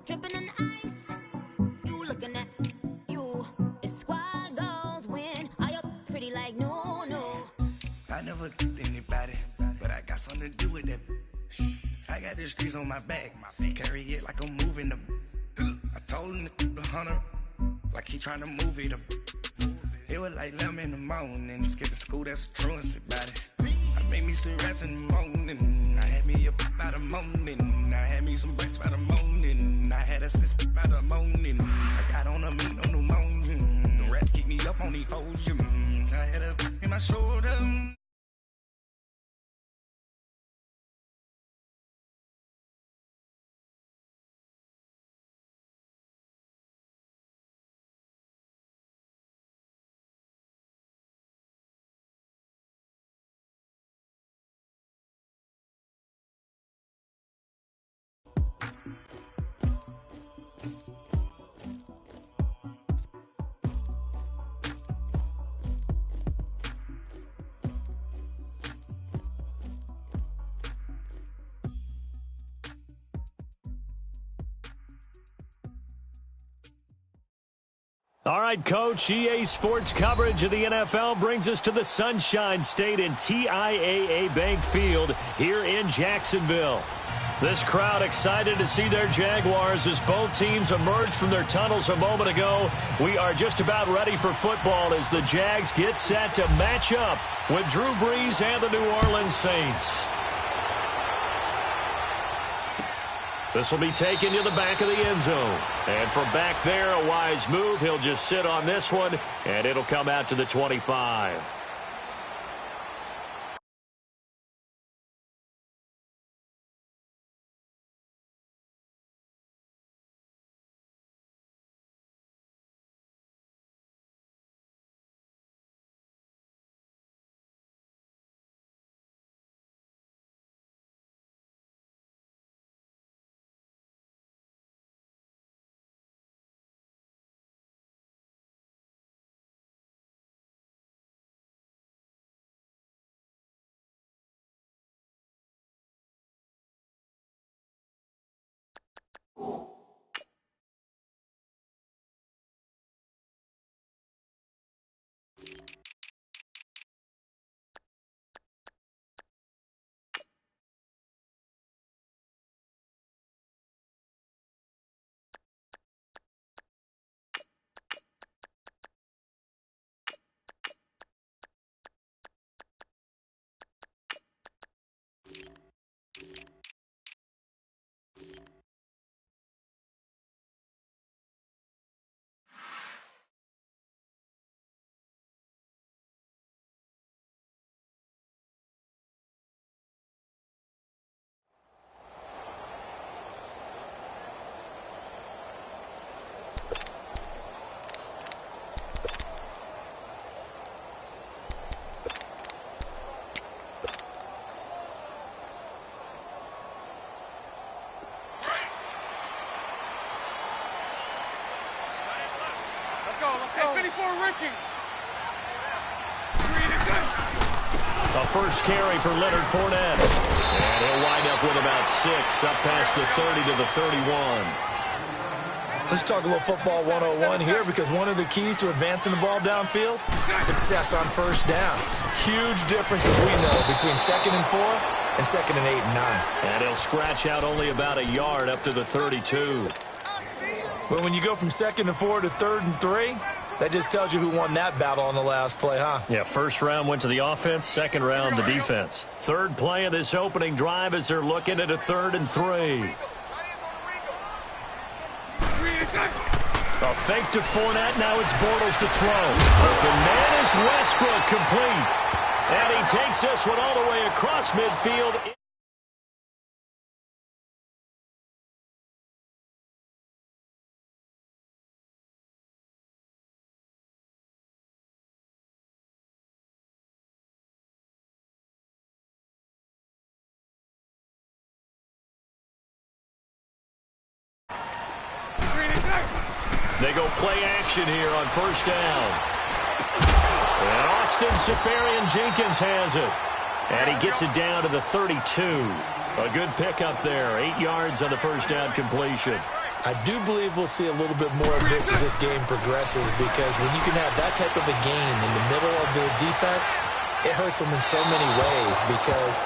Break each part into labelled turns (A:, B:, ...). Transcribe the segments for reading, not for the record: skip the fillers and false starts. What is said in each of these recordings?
A: dripping in ice. You looking at you. It's squad goals when I up pretty like no.
B: I never did anybody, but I got something to do with that. I got the streets on my back, carry it like I'm moving them. I told him the hunter, like he trying to move it up. It was like 11 in the morning, skipping school, that's a truancy about it. I made me some rest in the morning, I had me a pop by the morning. I had me some breaks by the morning, I had a sis by the morning. I got on a meat on the morning, the rats keep me up on the volume. I had a in my shoulder.
C: All right, Coach, EA Sports coverage of the NFL brings us to the Sunshine State in TIAA Bank Field here in Jacksonville. This crowd excited to see their Jaguars as both teams emerged from their tunnels a moment ago. We are just about ready for football as the Jags get set to match up with Drew Brees and the New Orleans Saints. This will be taken to the back of the end zone. And from back there, a wise move. He'll just sit on this one, and it'll come out to the 25. A first carry for Leonard Fournette. And he'll wind up with about 6, up past the 30 to the 31.
D: Let's talk a little football 101 here, because one of the keys to advancing the ball downfield, success on first down. Huge difference, as we know, between 2nd and 4 and 2nd and 8 and 9.
C: And he'll scratch out only about a yard up to the 32.
D: Well, when you go from 2nd and 4 to 3rd and 3, that just tells you who won that battle on the last play, huh?
C: Yeah, first round went to the offense, second round the defense. Third play of this opening drive as they're looking at a 3rd and 3. A fake to Fournette. Now it's Bortles to throw. Open man is Westbrook, complete. And he takes this one all the way across midfield. They go play action here on first down. And Austin Seferian-Jenkins has it. And he gets it down to the 32. A good pickup there. 8 yards on the first down completion.
D: I do believe we'll see a little bit more of this as this game progresses, because when you can have that type of a gain in the middle of the defense, it hurts them in so many ways, because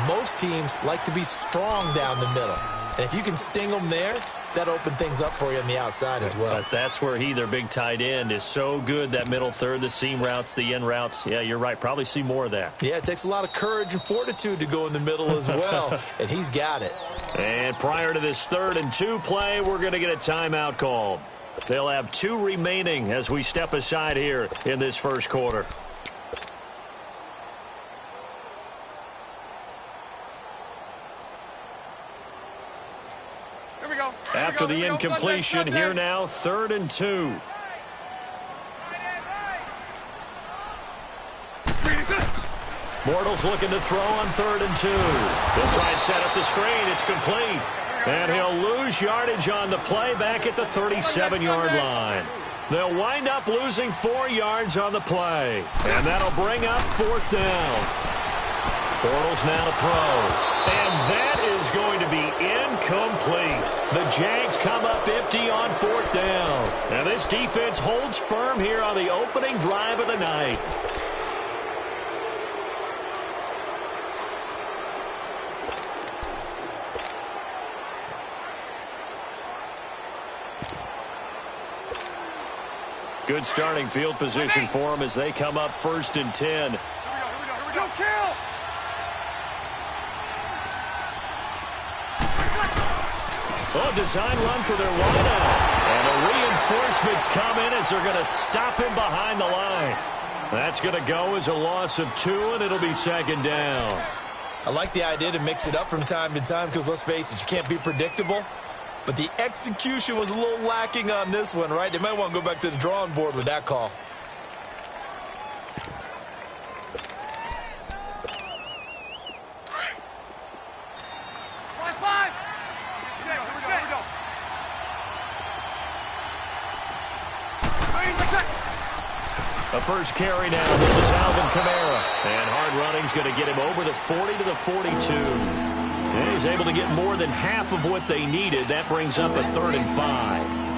D: most teams like to be strong down the middle. And if you can sting them there, that opens things up for you on the outside as well.
C: But that's where their big tight end, is so good, that middle third, the seam routes, the in routes. Yeah, you're right. Probably see more of that.
D: Yeah, it takes a lot of courage and fortitude to go in the middle as well, and he's got it.
C: And prior to this 3rd and 2 play, we're going to get a timeout called. They'll have 2 remaining as we step aside here in this first quarter. After the incompletion, here now, 3rd and 2. Bortles looking to throw on 3rd and 2. He'll try and set up the screen. It's complete. And he'll lose yardage on the play back at the 37-yard line. They'll wind up losing 4 yards on the play. And that'll bring up 4th down. Bortles now to throw. And that is going to be incomplete. The Jags come up empty on 4th down. Now this defense holds firm here on the opening drive of the night. Good starting field position for them as they come up 1st and 10.
E: Here we go, kill!
C: Oh, design run for their wideout. And the reinforcements come in as they're going to stop him behind the line. That's going to go as a loss of 2, and it'll be 2nd down.
D: I like the idea to mix it up from time to time, because let's face it, you can't be predictable. But the execution was a little lacking on this one, right? They might want to go back to the drawing board with that call.
C: A first carry now. This is Alvin Kamara. And hard running's going to get him over the 40 to the 42. And he's able to get more than half of what they needed. That brings up a 3rd and 5.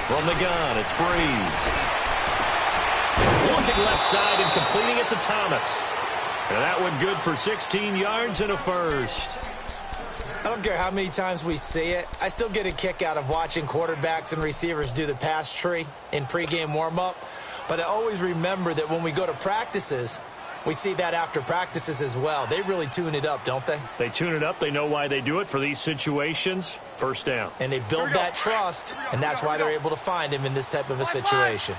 C: From the gun, it's Breeze. Looking left side and completing it to Thomas. And that one good for 16 yards and a first.
D: I don't care how many times we see it. I still get a kick out of watching quarterbacks and receivers do the pass tree in pregame warm-up. But I always remember that when we go to practices, we see that after practices as well. They really tune it up, don't they?
C: They tune it up. They know why they do it for these situations. First down.
D: And they build that trust, and that's why they're able to find him in this type of a situation.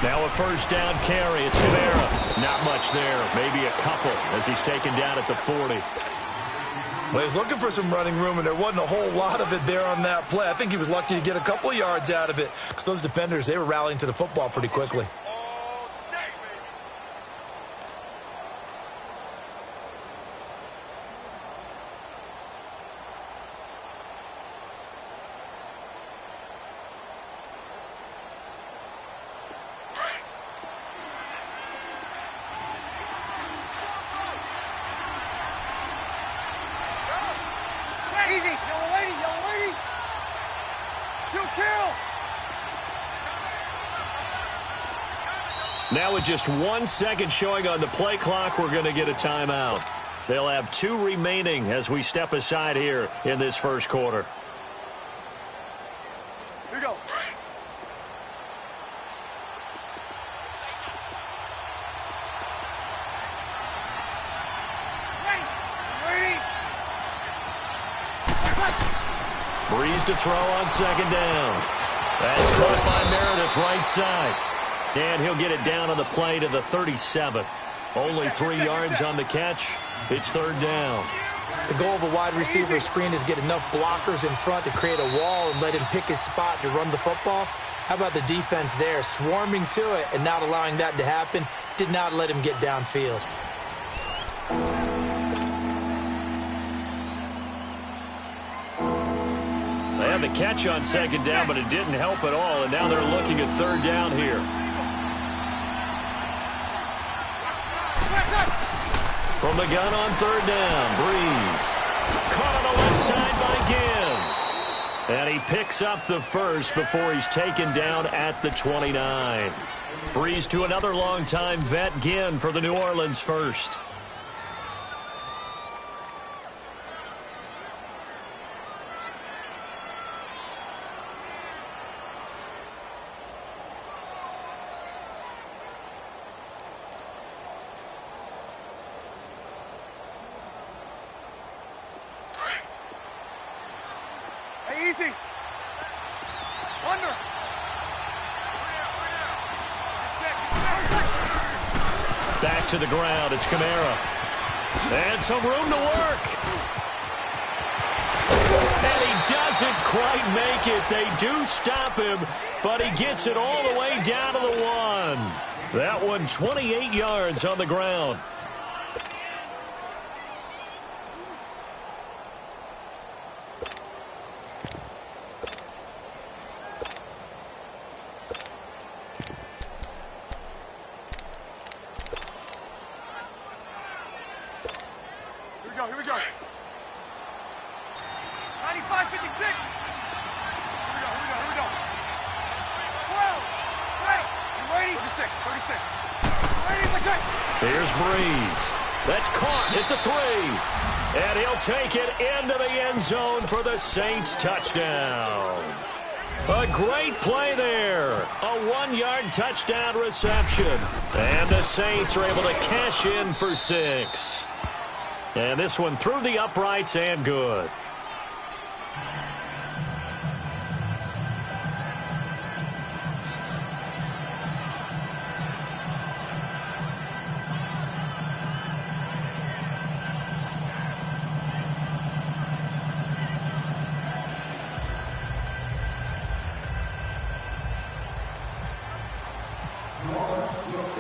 C: Now a first down carry. It's Kamara. Not much there. Maybe a couple as he's taken down at the 40.
D: Well, he was looking for some running room, and there wasn't a whole lot of it there on that play. I think he was lucky to get a couple of yards out of it, because those defenders, they were rallying to the football pretty quickly.
C: Now with just 1 second showing on the play clock, we're going to get a timeout. They'll have 2 remaining as we step aside here in this first quarter.
E: Here we go.
C: Breeze to throw on second down. That's caught by Meredith right side. And he'll get it down on the play to the 37. Only 3 yards on the catch. It's third down.
D: The goal of a wide receiver screen is get enough blockers in front to create a wall and let him pick his spot to run the football. How about the defense there, swarming to it and not allowing that to happen? Did not let him get downfield.
C: They had the catch on second down, but it didn't help at all, and now they're looking at third down here. From the gun on third down, Breeze. Caught on the left side by Ginn. And he picks up the first before he's taken down at the 29. Breeze to another longtime vet, Ginn, for the New Orleans first.
E: Easy. Under.
C: Back to the ground. It's Kamara. And some room to work. And he doesn't quite make it. They do stop him, but he gets it all the way down to the 1. That one 28 yards on the ground.
E: Here we go. 95-56. Here we go. 12. You ready? 36. Ready?
C: Here's Breeze. That's caught at the 3. And he'll take it into the end zone for the Saints touchdown. A great play there. A 1-yard touchdown reception. And the Saints are able to cash in for 6. And this one through the uprights and good.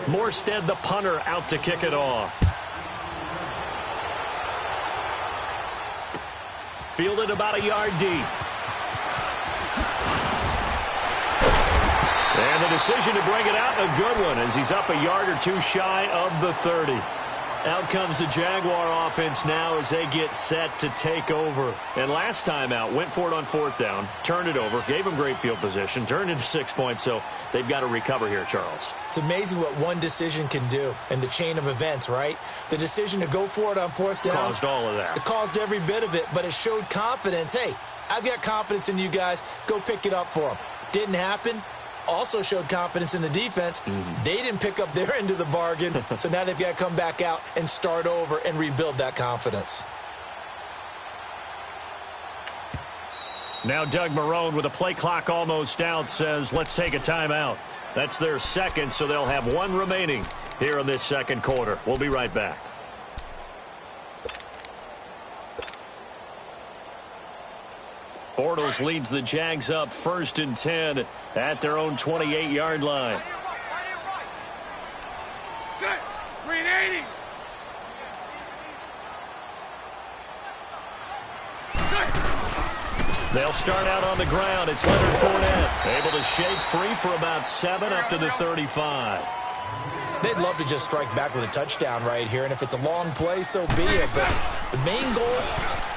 C: Morstead, the punter, out to kick it off. Fielded about a yard deep. And the decision to bring it out, a good one, as he's up a yard or two shy of the 30. Out comes the Jaguar offense now as they get set to take over. And last time out, went for it on 4th down, turned it over, gave them great field position, turned into 6 points, so they've got to recover here, Charles.
D: It's amazing what one decision can do in the chain of events, right? The decision to go for it on 4th down.
C: Caused all of that.
D: It caused every bit of it, but it showed confidence. Hey, I've got confidence in you guys. Go pick it up for them. Didn't happen. Also showed confidence in the defense. They didn't pick up their end of the bargain, so now they've got to come back out and start over and rebuild that confidence.
C: Now Doug Marrone, with a play clock almost out, says, let's take a timeout. That's their second, so they'll have 1 remaining here in this second quarter. We'll be right back. Bortles leads the Jags up 1st and 10 at their own 28-yard line.
E: Set. 380.
C: They'll start out on the ground. It's Leonard Fournette, able to shake free for about 7 up to the 35.
D: They'd love to just strike back with a touchdown right here, and if it's a long play, so be it. But the main goal,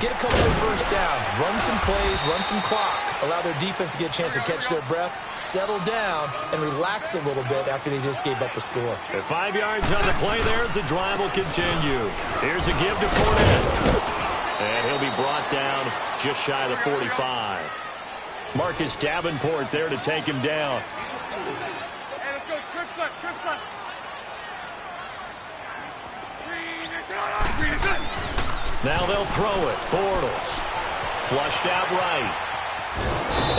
D: get a couple of first downs, run some plays, run some clock, allow their defense to get a chance to catch their breath, settle down, and relax a little bit after they just gave up a score.
C: At 5 yards on the play there as the drive will continue. Here's a give to Fournette. And he'll be brought down just shy of the 45. Marcus Davenport there to take him down.
E: Hey, let's go. Trips left.
C: Now they'll throw it. Bortles. Flushed out right.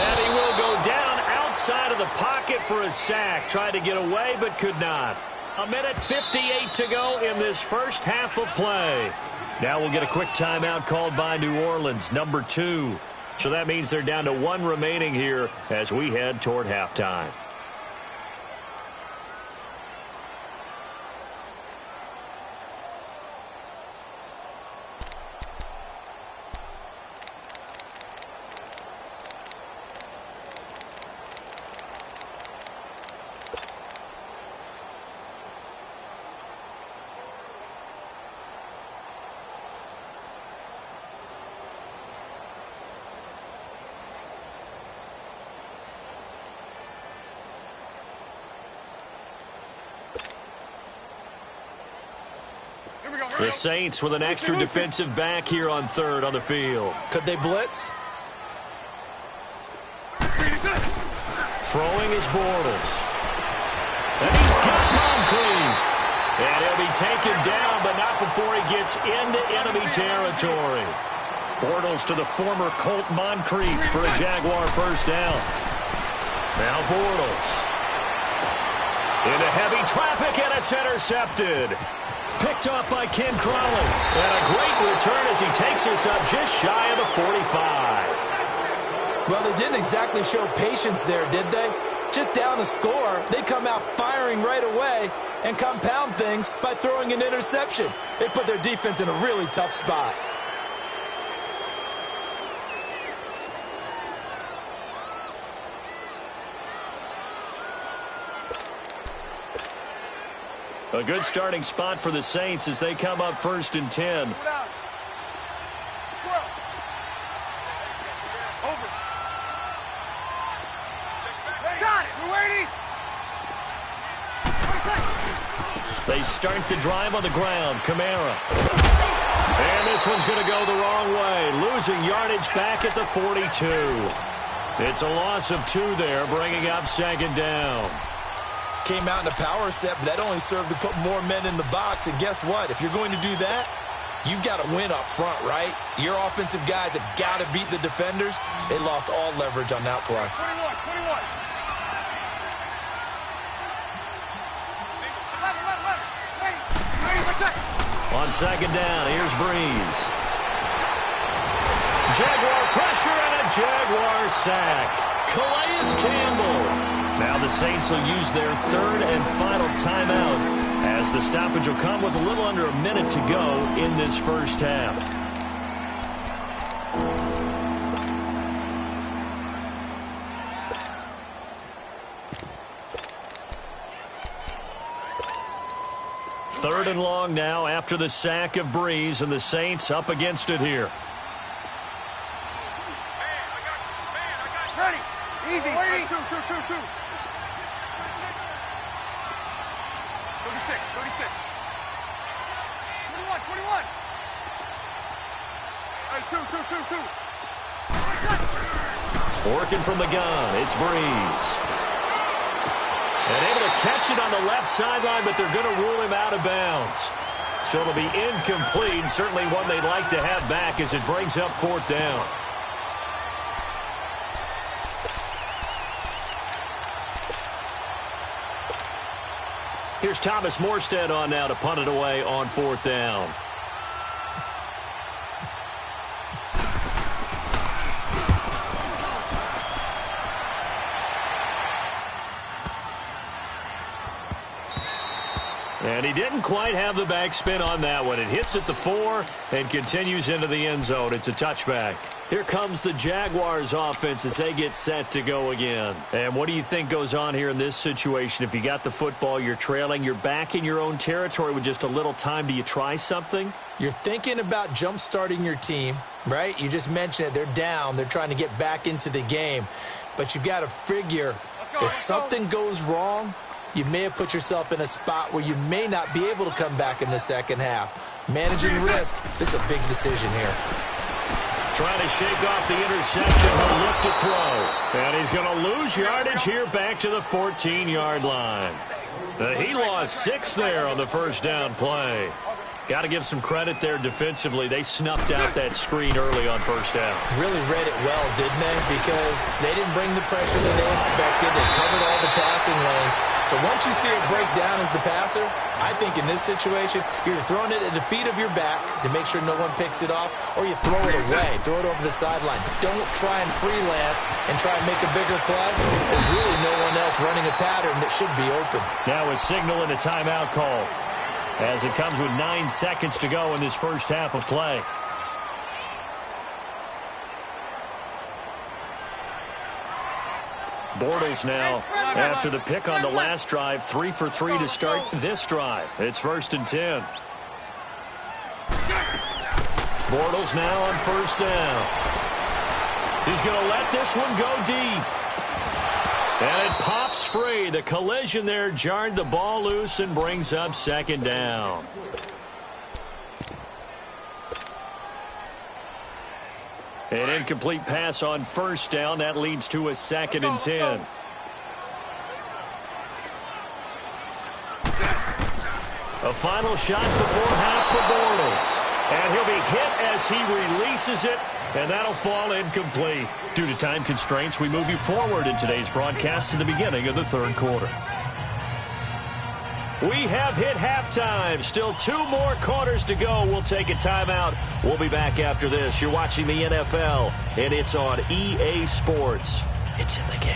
C: And he will go down outside of the pocket for a sack. Tried to get away, but could not. 1:58 to go in this first half of play. Now we'll get a quick timeout called by New Orleans, number 2. So that means they're down to 1 remaining here as we head toward halftime. The Saints with an extra defensive back here on third on the field.
D: Could they blitz?
C: Throwing is Bortles. And he's got Moncrief. And he'll be taken down, but not before he gets into enemy territory. Bortles to the former Colt Moncrief for a Jaguar first down. Now Bortles. Into heavy traffic, and it's intercepted. Picked off by Ken Crawley. And a great return as he takes us up just shy of the 45.
D: Well, they didn't exactly show patience there, did they? Just down a score, they come out firing right away and compound things by throwing an interception. They put their defense in a really tough spot.
C: A good starting spot for the Saints as they come up 1st and 10.
E: Over. Got it. We're waiting.
C: They start the drive on the ground. Kamara. And this one's going to go the wrong way. Losing yardage back at the 42. It's a loss of 2 there, bringing up 2nd down.
D: Came out in a power set, but that only served to put more men in the box. And guess what? If you're going to do that, you've got to win up front, right? Your offensive guys have got to beat the defenders. They lost all leverage on that play.
E: 21. 11.
C: On 2nd down, here's Breeze. Jaguar pressure and a Jaguar sack. Calais Campbell. Now the Saints will use their 3rd and final timeout as the stoppage will come with a little under a minute to go in this first half. Third and long now after the sack of Breeze, and the Saints up against it here.
E: Ready. Easy. Waiting. 2. 36. 21. Hey, 2.
C: Working from the gun, it's Breeze. And able to catch it on the left sideline, but they're going to rule him out of bounds. So it'll be incomplete, certainly one they'd like to have back as it brings up 4th down. Here's Thomas Morstead on now to punt it away on 4th down. And he didn't quite have the backspin on that one. It hits at the 4 and continues into the end zone. It's a touchback. Here comes the Jaguars offense as they get set to go again. And what do you think goes on here in this situation? If you got the football, you're trailing, you're back in your own territory with just a little time. Do you try something?
D: You're thinking about jump-starting your team, right? You just mentioned it. They're down. They're trying to get back into the game. But you've got to figure if something goes wrong, you may have put yourself in a spot where you may not be able to come back in the second half. Managing risk, this is a big decision here.
C: Trying to shake off the interception, but look to throw. And he's going to lose yardage here back to the 14-yard line. He lost 6 there on the first down play. Got to give some credit there defensively. They snuffed out that screen early on first down.
D: Really read it well, didn't they? Because they didn't bring the pressure that they expected. They covered all the passing lanes. So once you see it break down as the passer, I think in this situation, you're throwing it at the feet of your back to make sure no one picks it off, or you throw it away, throw it over the sideline. Don't try and freelance and try and make a bigger play. There's really no one else running a pattern that should be open.
C: Now a signal and a timeout call, as it comes with 9 seconds to go in this first half of play. Bortles now, after the pick on the last drive, 3 for 3 to start this drive. It's 1st and 10. Bortles now on first down. He's going to let this one go deep. And it pops free. The collision there jarred the ball loose and brings up 2nd down. An incomplete pass on first down. That leads to a 2nd and 10. A final shot before half for Bortles. And he'll be hit as he releases it, and that'll fall incomplete. Due to time constraints, we move you forward in today's broadcast to the beginning of the 3rd quarter. We have hit halftime. Still 2 more quarters to go. We'll take a timeout. We'll be back after this. You're watching the NFL, and it's on EA Sports. It's in the game.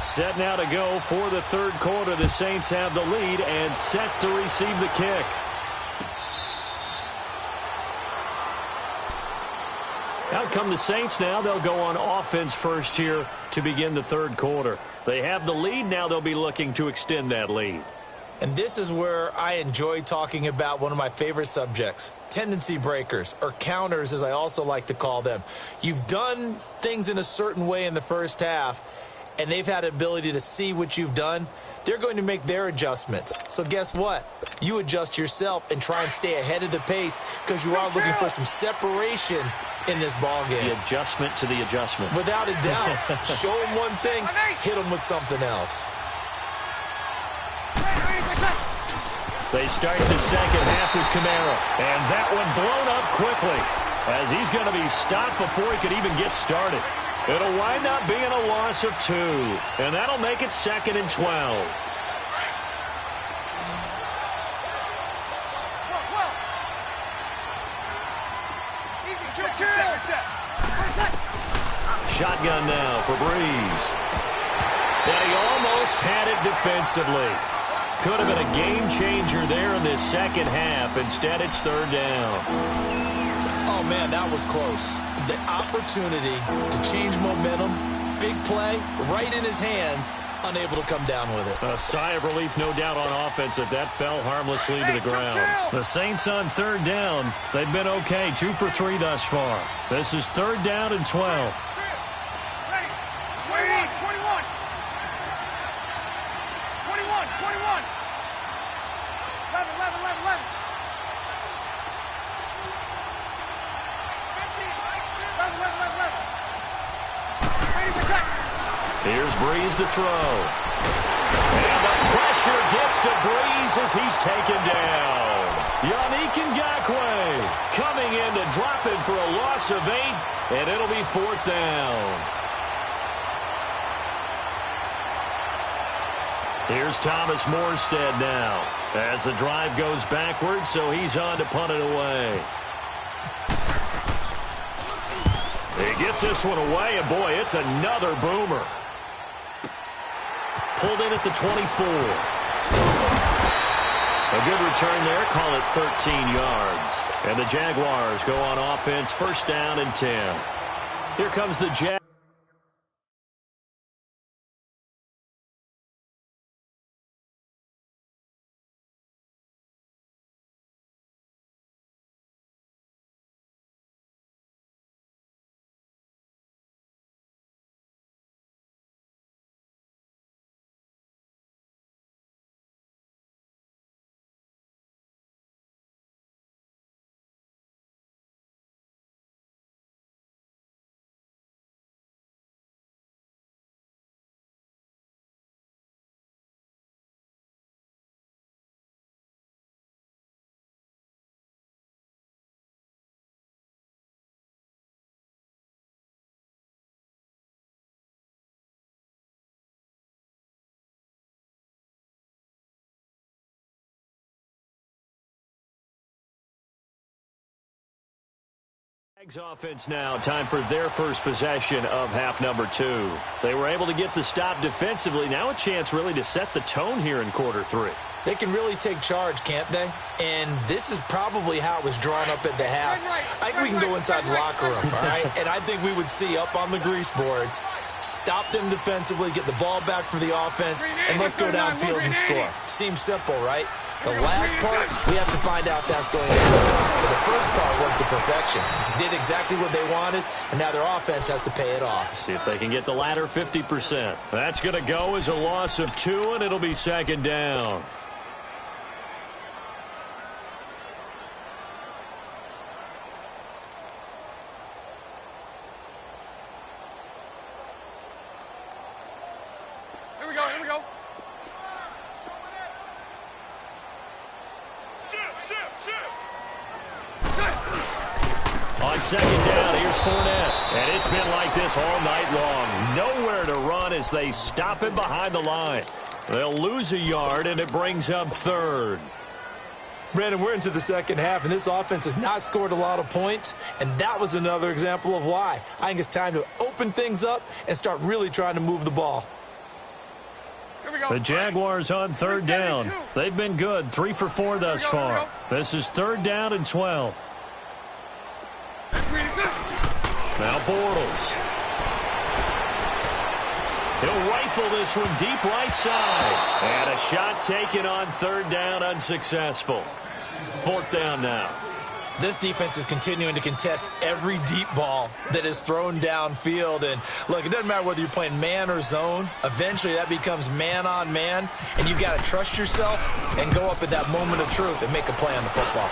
C: Set now to go for the 3rd quarter. The Saints have the lead and set to receive the kick. Out come the Saints now. They'll go on offense first here to begin the 3rd quarter. They have the lead. Now they'll be looking to extend that lead.
D: And this is where I enjoy talking about one of my favorite subjects, tendency breakers, or counters as I also like to call them. You've done things in a certain way in the first half, and they've had the ability to see what you've done. They're going to make their adjustments. So guess what? You adjust yourself and try and stay ahead of the pace because you are looking for some separation in this ball game.
C: The adjustment to the adjustment.
D: Without a doubt. Show them one thing, hit them with something else.
C: They start the 2nd half with Kamara. And that one blown up quickly as he's going to be stopped before he could even get started. It'll wind up being a loss of 2, and that'll make it 2nd and 12. Shotgun now for Breeze. And he almost had it defensively. Could have been a game changer there in this 2nd half. Instead, it's 3rd down.
D: Oh, man, that was close. The opportunity to change momentum, big play, right in his hands, unable to come down with it.
C: A sigh of relief, no doubt, on offense if that fell harmlessly to the ground. The Saints on 3rd down. They've been okay, 2 for 3 thus far. This is 3rd down and 12. Here's Breeze to throw. And the pressure gets to Breeze as he's taken down. Yannick Ngakoue coming in to drop it for a loss of 8, and it'll be 4th down. Here's Thomas Morstead now as the drive goes backwards, so he's on to punt it away. He gets this one away, and boy, it's another boomer. Pulled in at the 24. A good return there. Call it 13 yards. And the Jaguars go on offense, 1st down and 10. Here comes the Jaguars. Jags offense now, time for their first possession of half number 2. They were able to get the stop defensively. Now a chance really to set the tone here in quarter 3.
D: They can really take charge, can't they? And this is probably how it was drawn up at the half. I think we can go inside the locker room, all right? And I think we would see up on the grease boards, stop them defensively, get the ball back for the offense, and let's go downfield and score. Seems simple, right? The last part, we have to find out that's going to happen. But the first part went to perfection. Did exactly what they wanted, and now their offense has to pay it off.
C: See if they can get the latter 50%. That's going to go as a loss of 2, and it'll be second down.
E: Here we go, here we go.
C: On second down, here's Fournette. And it's been like this all night long. Nowhere to run as they stop him behind the line. They'll lose a yard, and it brings up third.
D: Brandon, we're into the second half, and this offense has not scored a lot of points, and that was another example of why. I think it's time to open things up and start really trying to move the ball.
E: Here we go.
C: The Jaguars on third down. They've been good, 3 for 4 thus far. This is third down and 12. Now Bortles. He'll rifle this one deep right side. And a shot taken on third down, unsuccessful. Fourth down now.
D: This defense is continuing to contest every deep ball that is thrown downfield. And, look, it doesn't matter whether you're playing man or zone. Eventually, that becomes man-on-man, and you've got to trust yourself and go up at that moment of truth and make a play on the football.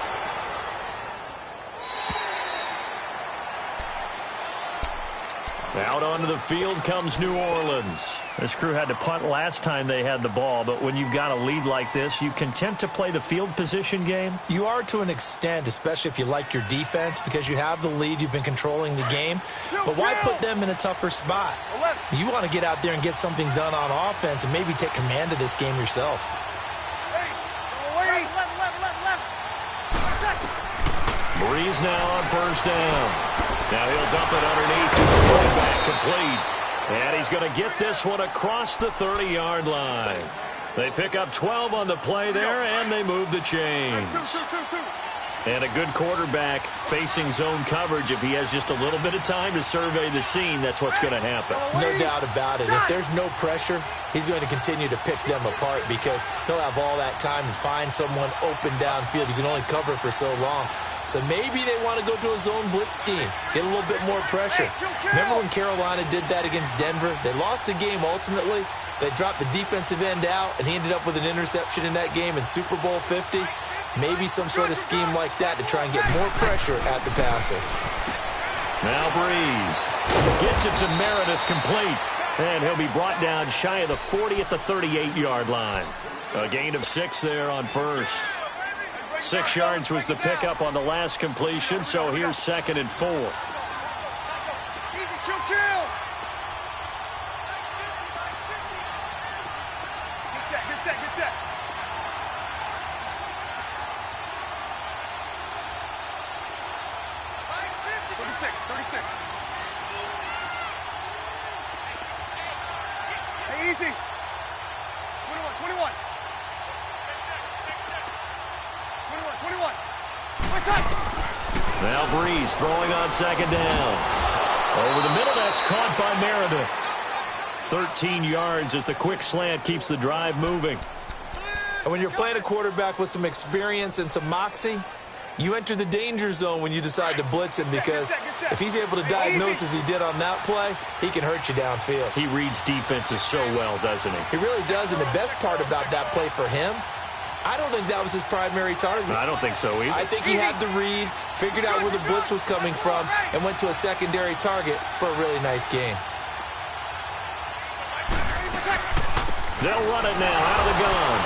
C: Out onto the field comes New Orleans. This crew had to punt last time they had the ball, but when you've got a lead like this, you content to play the field position game?
D: You are to an extent, especially if you like your defense, because you have the lead, you've been controlling the game. But why put them in a tougher spot? You want to get out there and get something done on offense and maybe take command of this game yourself.
C: Breeze now on first down. Now he'll dump it underneath. Going back complete. And he's going to get this one across the 30-yard line. They pick up 12 on the play there, and they move the chains. And a good quarterback facing zone coverage. If he has just a little bit of time to survey the scene, that's what's going to happen.
D: No doubt about it. If there's no pressure, he's going to continue to pick them apart because he'll have all that time to find someone open downfield. You can only cover for so long. So maybe they want to go to a zone blitz scheme, get a little bit more pressure. Remember when Carolina did that against Denver? They lost the game ultimately. They dropped the defensive end out, and he ended up with an interception in that game in Super Bowl 50. Maybe some sort of scheme like that to try and get more pressure at the passer.
C: Now Breeze gets it to Meredith complete. And he'll be brought down shy of the 40 at the 38-yard line. A gain of 6 there on first. 6 yards was the pickup on the last completion, so here's second and 4.
E: Easy, kill. Get set. 36. Hey, easy. 21. 21.
C: Now Breeze throwing on second down. Over the middle, that's caught by Meredith. 13 yards as the quick slant keeps the drive moving.
D: And when you're playing a quarterback with some experience and some moxie, you enter the danger zone when you decide to blitz him because if he's able to diagnose as he did on that play, he can hurt you downfield.
C: He reads defenses so well, doesn't he?
D: He really does, and the best part about that play for him, I don't think that was his primary target.
C: I don't think so either.
D: I think he had the read, figured out where the blitz was coming from, and went to a secondary target for a really nice gain.
C: They'll run it now out of the gun.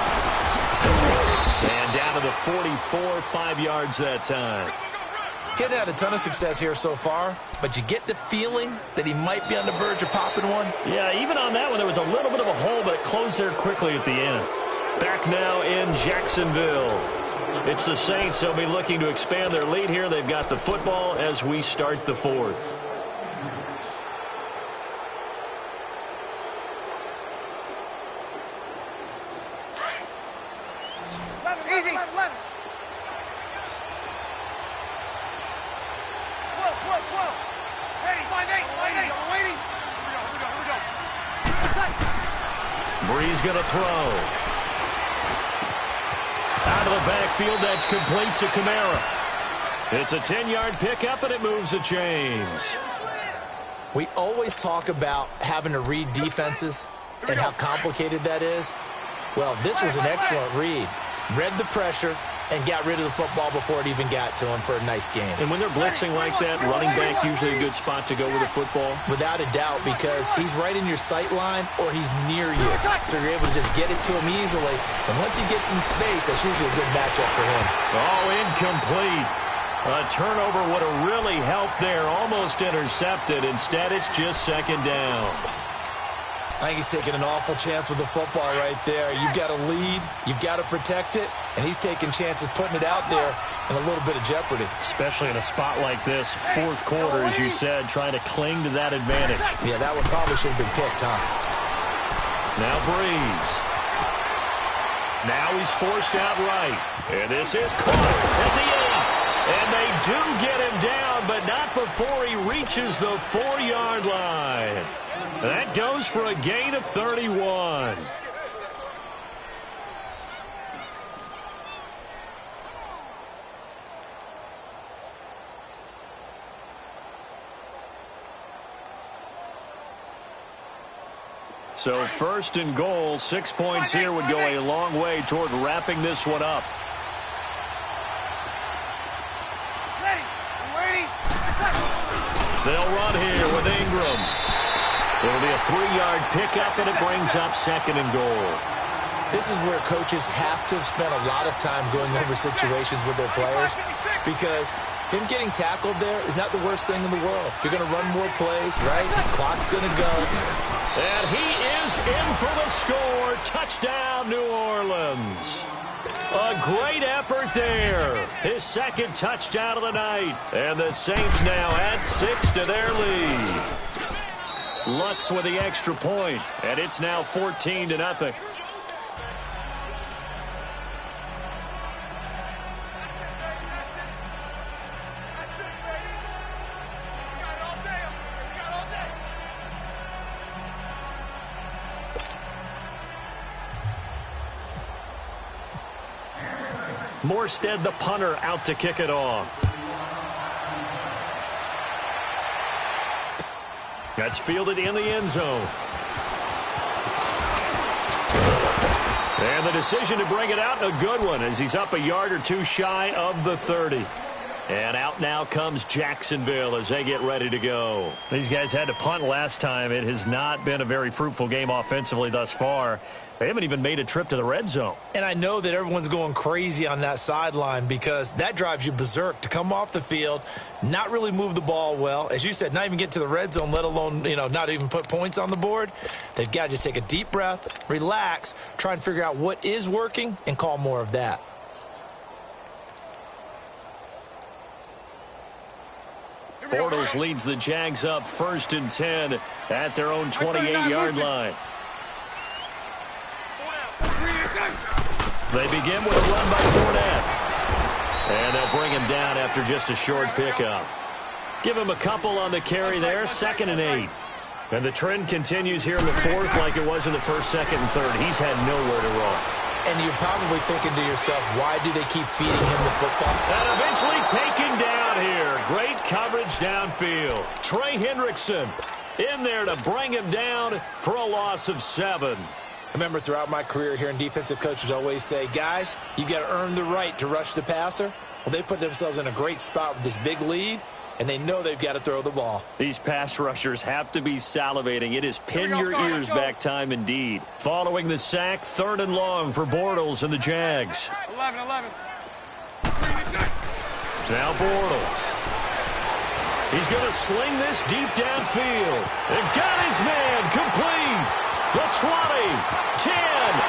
C: And down to the 44, 5 yards that time.
D: He's had a ton of success here so far, but you get the feeling that he might be on the verge of popping one.
C: Yeah, even on that one, there was a little bit of a hole, but it closed there quickly at the end. Back now in Jacksonville. It's the Saints. They'll be looking to expand their lead here. They've got the football as we start the fourth.
E: Easy. 12. Ready. 5-8. Waiting. Here we go.
C: Bree's going to throw. Out of the backfield, that's complete to Kamara. It's a 10-yard pickup, and it moves the chains.
D: We always talk about having to read defenses and how complicated that is. Well, this was an excellent read. Read the pressure and got rid of the football before it even got to him for a nice game.
C: And when they're blitzing like that, running back usually a good spot to go with the football?
D: Without a doubt, because he's right in your sight line or he's near you. So you're able to just get it to him easily. And once he gets in space, that's usually a good matchup for him.
C: Oh, incomplete. A turnover would have really helped there. Almost intercepted. Instead, it's just second down.
D: I think he's taking an awful chance with the football right there. You've got to lead, you've got to protect it, and he's taking chances putting it out there in a little bit of jeopardy.
C: Especially in a spot like this, fourth quarter, as you said, trying to cling to that advantage.
D: Yeah, that one probably should have been picked, huh?
C: Now Breeze. Now he's forced out right. And this is caught at the 8. And they do get him down, but not before he reaches the 4-yard line. That goes for a gain of 31. So first and goal, 6 points here would go a long way toward wrapping this one up. They'll run here with Ingram. It'll be a 3-yard pickup, and it brings up second and goal.
D: This is where coaches have to have spent a lot of time going over situations with their players, because him getting tackled there is not the worst thing in the world. You're going to run more plays, right? Clock's going to go.
C: And he is in for the score. Touchdown, New Orleans. A great effort there. His second touchdown of the night. And the Saints now add 6 to their lead. Lutz with the extra point, and it's now 14-0. Morstead, the punter, out to kick it off. That's fielded in the end zone. And the decision to bring it out, a good one, as he's up a yard or two shy of the 30. And out now comes Jacksonville as they get ready to go. These guys had to punt last time. It has not been a very fruitful game offensively thus far. They haven't even made a trip to the red zone.
D: And I know that everyone's going crazy on that sideline, because that drives you berserk to come off the field, not really move the ball well. As you said, not even get to the red zone, let alone, not even put points on the board. They've got to just take a deep breath, relax, try and figure out what is working, and call more of that.
C: Bortles leads the Jags up 1st and 10 at their own 28-yard line. They begin with a run by Fournette. And they'll bring him down after just a short pickup. Give him a couple on the carry there, 2nd and 8. And the trend continues here in the fourth like it was in the 1st, 2nd, and 3rd. He's had nowhere to run.
D: And you're probably thinking to yourself, why do they keep feeding him the football?
C: And eventually taken down here. Great coverage downfield. Trey Hendrickson in there to bring him down for a loss of 7.
D: I remember throughout my career hearing defensive coaches always say, guys, you got to earn the right to rush the passer. Well, they put themselves in a great spot with this big lead, and they know they've got to throw the ball.
C: These pass rushers have to be salivating. It is pin your ears back time indeed. Following the sack, 3rd and long for Bortles and the Jags.
E: 11.
C: Now Bortles. He's going to sling this deep downfield. And got his man complete. The 20, 10,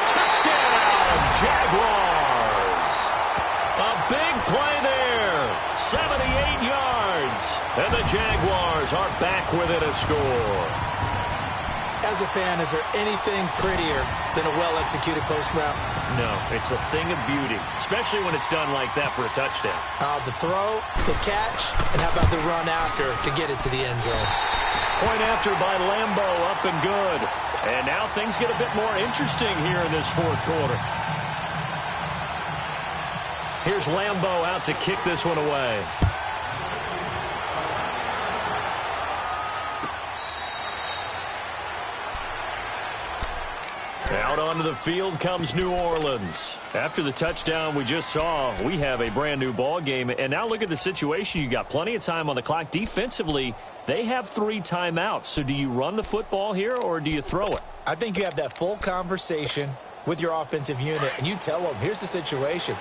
C: touchdown, Jaguars. And the Jaguars are back within a score.
D: As a fan, is there anything prettier than a well-executed post route?
C: No, it's a thing of beauty, especially when it's done like that for a touchdown.
D: The throw, the catch, and how about the run after to get it to the end zone?
C: Point after by Lambo, up and good. And now things get a bit more interesting here in this fourth quarter. Here's Lambo out to kick this one away. Out onto the field comes New Orleans. After the touchdown we just saw, we have a brand new ball game. And now look at the situation. You got plenty of time on the clock. Defensively, they have 3 timeouts. So do you run the football here or do you throw it?
D: I think you have that full conversation with your offensive unit, and you tell them, here's the situation.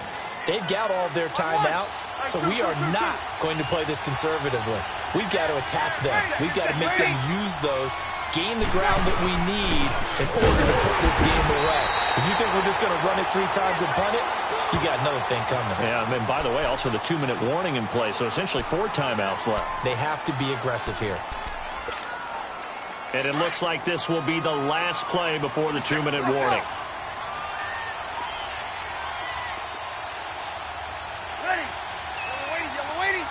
D: They've got all of their timeouts, so we are not going to play this conservatively. We've got to attack them. We've got to make them use those, gain the ground that we need in order to put this game away. If you think we're just going to run it 3 times and punt it, you got another thing coming.
C: Yeah, and by the way, also the 2-minute warning in play, so essentially 4 timeouts left.
D: They have to be aggressive here.
C: And it looks like this will be the last play before the 2-minute warning.
E: Ready. Yellow waiting.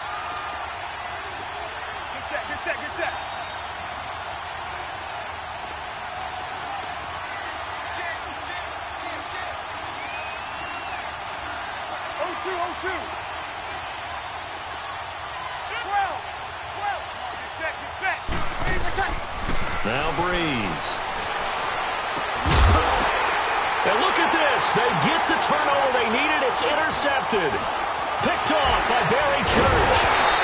E: Get set. 0-2. 12. Get set. Ready for touch.
C: Now Breeze. And look at this. They get the turnover they needed. It's intercepted. Picked off by Barry Church.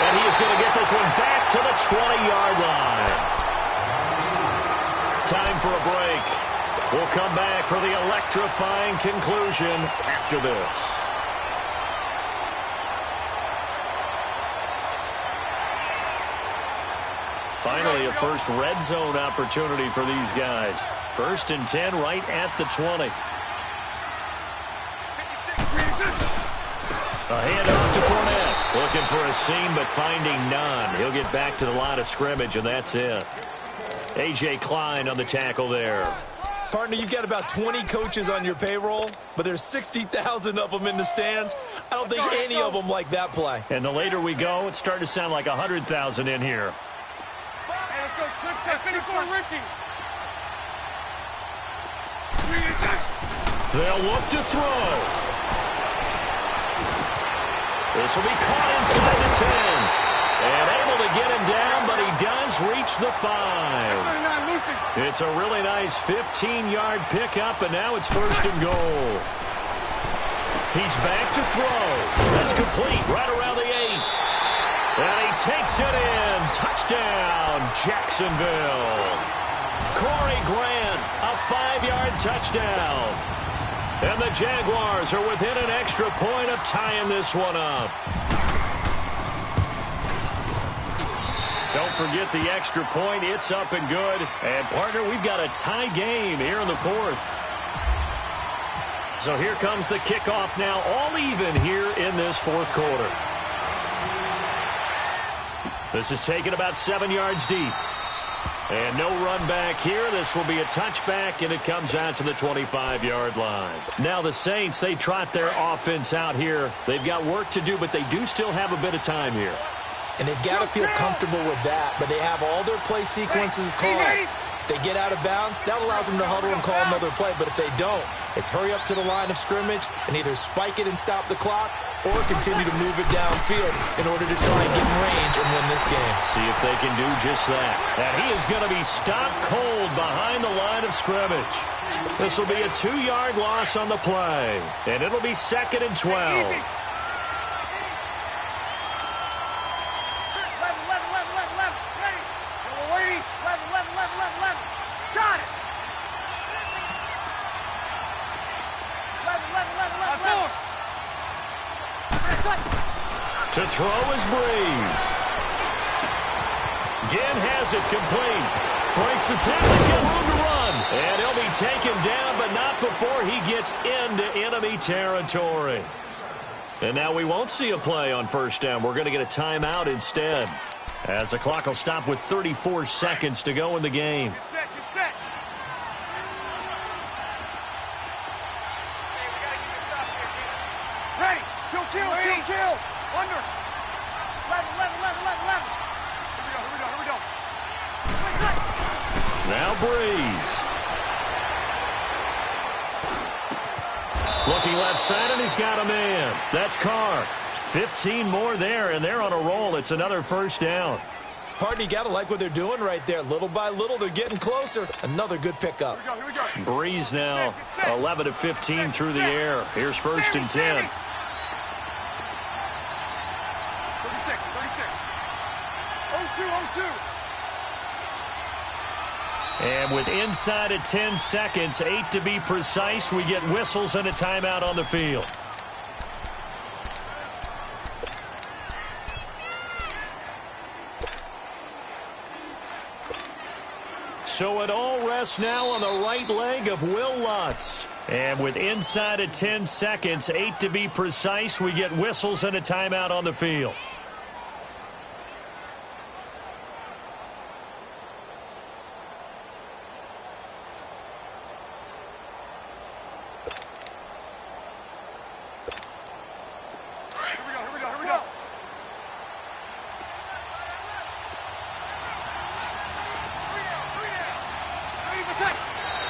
C: And he is going to get this one back to the 20-yard line. Time for a break. We'll come back for the electrifying conclusion after this. Finally, a first red zone opportunity for these guys. 1st and 10 right at the 20. A handoff to Fournette. Looking for a seam, but finding none. He'll get back to the line of scrimmage, and that's it. A.J. Klein on the tackle there.
D: Partner, you've got about 20 coaches on your payroll, but there's 60,000 of them in the stands. I don't think any of them like that play.
C: And the later we go, it's starting to sound like 100,000 in here.
E: Hey, let's go. Trip 54, Ricky.
C: They'll look to throw. This will be caught inside the 10. And able to get him down, but he does reach the 5. It's a really nice 15-yard pickup, and now it's 1st and goal. He's back to throw. That's complete right around the 8. And he takes it in. Touchdown, Jacksonville. Corey Grant, a 5-yard touchdown. And the Jaguars are within an extra point of tying this one up. Don't forget the extra point. It's up and good. And, partner, we've got a tie game here in the 4th. So here comes the kickoff now, all even here in this 4th quarter. This is taken about 7 yards deep. And no run back here. This will be a touchback, and it comes out to the 25-yard line. Now the Saints, they trot their offense out here. They've got work to do, but they do still have a bit of time here.
D: And they've got to feel comfortable with that, but they have all their play sequences called. If they get out of bounds, that allows them to huddle and call another play. But if they don't, it's hurry up to the line of scrimmage and either spike it and stop the clock or continue to move it downfield in order to try and get in range and win this game.
C: See if they can do just that. And he is going to be stopped cold behind the line of scrimmage. This will be a 2-yard loss on the play. And it'll be 2nd and 12.
E: Got it.
C: To throw is Breeze. Ginn has it complete. Breaks the tackle. He's got room to run. And he'll be taken down, but not before he gets into enemy territory. And now we won't see a play on 1st down. We're going to get a timeout instead. As the clock will stop with 34 seconds to go in the game.
E: Get set, get set. Hey, we gotta get this stop here, kid. Ready. Kill, kill, kill, kill. Under. 11. Here we go.
C: Now Breeze. Looking left side, and he's got a man. That's Carr. 15 more there, and they're on a roll. It's another first down.
D: Partner, you got to like what they're doing right there. Little by little, they're getting closer. Another good pickup.
E: Here we go.
C: Breeze now, 11 of 15 through the air. Here's first and 10.
E: 36. 0-2.
C: And with inside of 10 seconds, 8 to be precise, we get whistles and a timeout on the field. So it all rests now on the right leg of Will Lutz. And with inside of 10 seconds, 8 to be precise, we get whistles and a timeout on the field.
E: Here we go.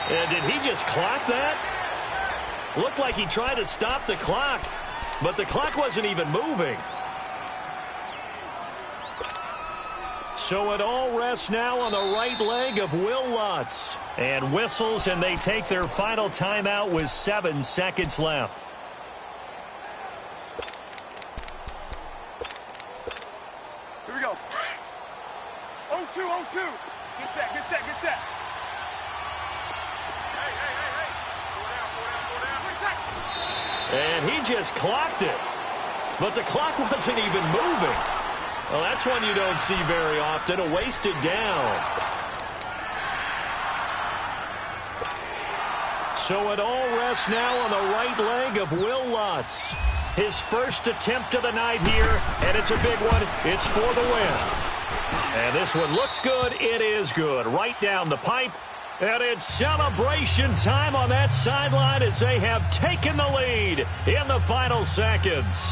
C: And did he just clock that? Looked like he tried to stop the clock, but the clock wasn't even moving. So it all rests now on the right leg of Will Lutz. And whistles, and they take their final timeout with 7 seconds left.
E: Here we go. 0-2. Get set.
C: And he just clocked it. But the clock wasn't even moving. Well, that's one you don't see very often, a wasted down. So it all rests now on the right leg of Will Lutz. His first attempt of the night here, and it's a big one. It's for the win. And this one looks good. It is good. Right down the pipe. And it's celebration time on that sideline as they have taken the lead in the final seconds.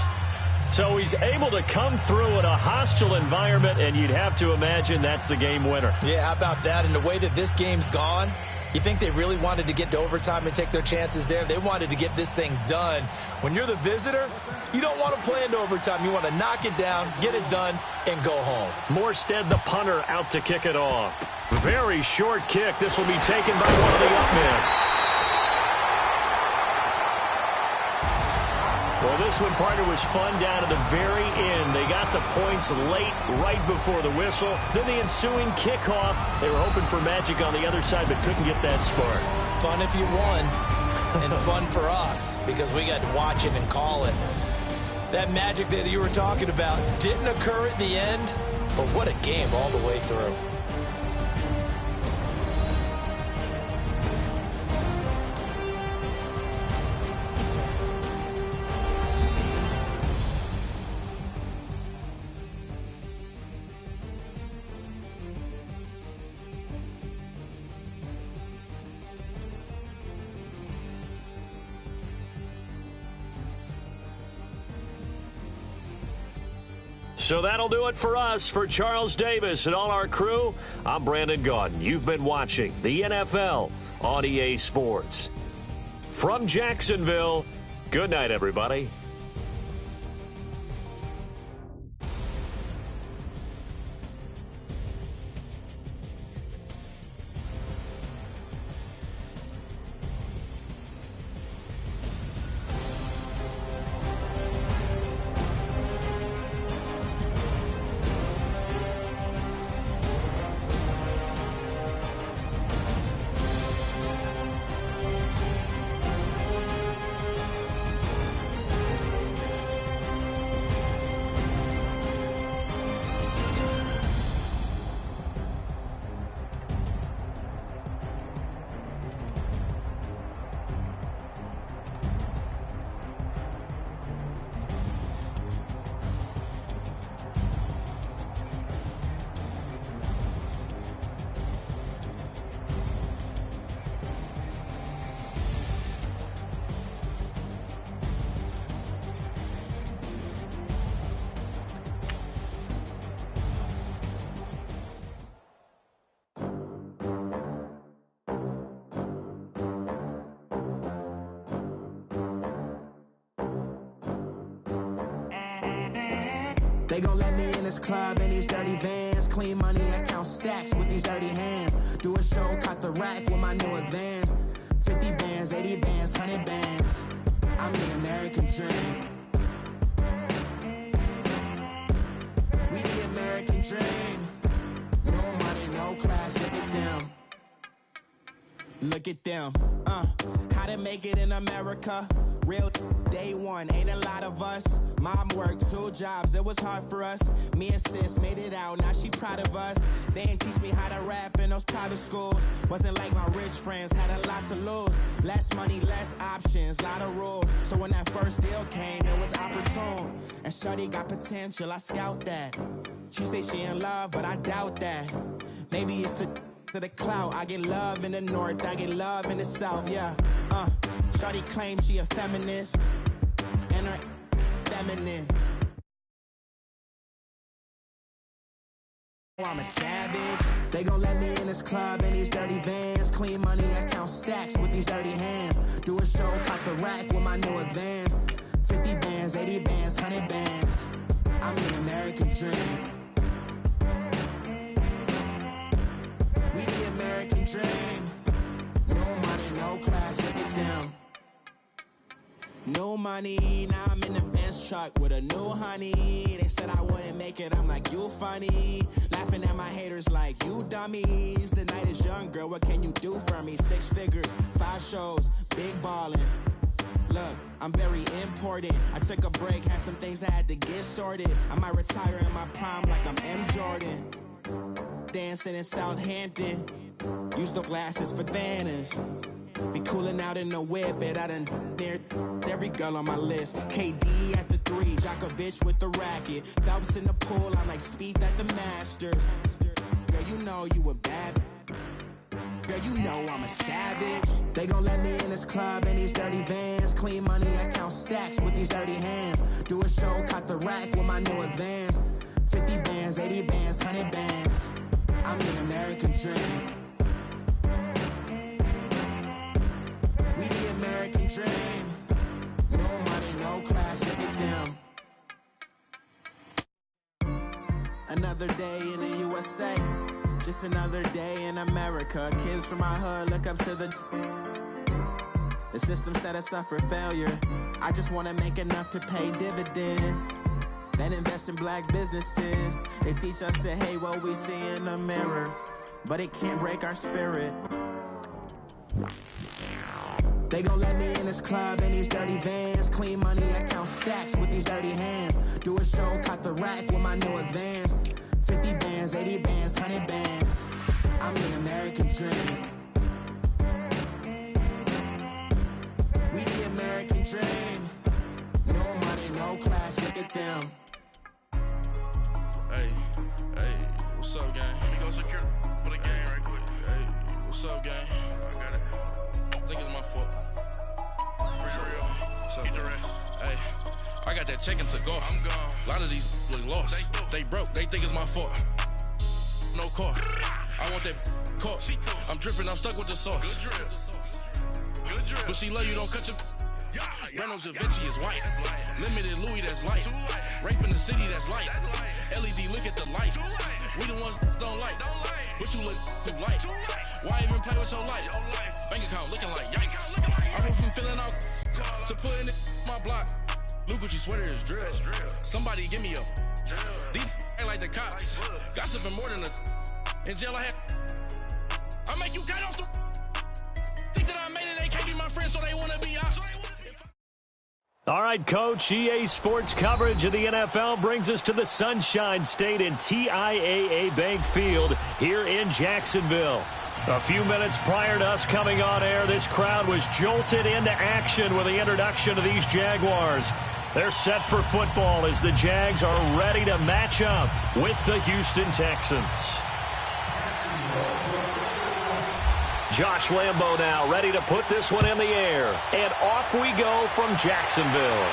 C: So he's able to come through in a hostile environment, and you'd have to imagine that's the game winner.
D: Yeah, how about that? And the way that this game's gone, you think they really wanted to get to overtime and take their chances there? They wanted to get this thing done. When you're the visitor, you don't want to play into overtime. You want to knock it down, get it done, and go home.
C: Morstead, the punter, out to kick it off. Very short kick. This will be taken by one of the up men. Well, this one, partner, was fun down to the very end. They got the points late, right before the whistle. Then the ensuing kickoff. They were hoping for magic on the other side, but couldn't get that spark.
D: Fun if you won, and fun for us, because we got to watch it and call it. That magic that you were talking about didn't occur at the end, but what a game all the way through.
C: So that'll do it for us. For Charles Davis and all our crew, I'm Brandon Gaudin. You've been watching the NFL on EA Sports. From Jacksonville, good night, everybody.
F: gon' let me in this club in these dirty vans. Clean money, I count stacks with these dirty hands. Do a show, caught the rack with my new advance. 50 bands, 80 bands, 100 bands. I'm the American dream. We the American dream. No money, no class, look at them. Look at them, how to make it in America. Real day one, ain't a lot of us. Mom worked 2 jobs, it was hard for us. Me and sis made it out, now she proud of us. They didn't teach me how to rap in those private schools. Wasn't like my rich friends, had a lot to lose. Less money, less options, lot of rules. So when that first deal came, it was opportune. And shorty got potential, I scout that. She say she in love, but I doubt that. Maybe it's to the clout. I get love in the north, I get love in the south, yeah. Shawty claims she a feminist, and her feminine. I'm a savage. They gon' let me in this club in these dirty vans. Clean money, I count stacks with these dirty hands. Do a show, caught the rack with my new advance. 50 bands, 80 bands, 100 bands. I'm the American dream. We the American dream. No money, no class, look at them. No money, now I'm in the Benz truck with a new honey. They said I wouldn't make it, I'm like, you funny. Laughing at my haters like, you dummies. The night is young, girl, what can you do for me? 6 figures, 5 shows, big ballin'. Look, I'm very important. I took a break, had some things I had to get sorted. I might retire in my prime like I'm M. Jordan. Dancing in Southampton. Use the glasses for Vannas. Be cooling out in the whip, but I done near every girl on my list. KD at the 3, Djokovic with the racket. Phelps in the pool, I'm like Speed at the Masters. Girl, you know you a bad. Girl, you know I'm a savage. They gon' let me in this club in these dirty vans. Clean money, I count stacks with these dirty hands. Do a show, caught the rack with my new advance. 50 bands, 80 bands, 100 bands. I'm the American dream. We the American dream. No money, no class, look at them. Another day in the USA. Just another day in America. Kids from my hood look up to the system set us up for failure. I just want to make enough to pay dividends. Then invest in black businesses. They teach us to hate what we see in the mirror, but it can't break our spirit. They gon' let me in this club in these dirty vans. Clean money, I count stacks with these dirty hands. Do a show, caught the rack with my new advance. 50 bands, 80 bands, 100 bands. I'm the American dream. We the American dream. No money, no class, look at them.
G: Hey, what's up, gang? Let me go secure for the gang right quick. Hey, what's up, gang? I got it. I think it's my fault. For real. What's up, man? Hey, I got that chicken to go. I'm gone. A lot of these look lost. They broke. They think it's my fault. No car. I want that caught. I'm dripping. I'm stuck with the sauce. Good drip. But she love you. Don't cut your. Reynolds Da Vinci is white. Limited Louis, that's light. Rape in the city, that's light. LED, look at the light. We the ones don't like. But you look too light. Why even play with your life? Bank account looking like yikes. I went from filling out to putting it in my block. Look what you sweater is drill. Somebody give me a. These ain't like the cops. Gossiping more than a. In jail I had. I make you cut off the. Think that I made it, they can't be my friends, so they wanna be ops.
C: All right, Coach, EA Sports coverage of the NFL brings us to the Sunshine State in TIAA Bank Field here in Jacksonville. A few minutes prior to us coming on air, this crowd was jolted into action with the introduction of these Jaguars. They're set for football as the Jags are ready to match up with the Houston Texans. Josh Lambo now ready to put this one in the air. And off we go from Jacksonville.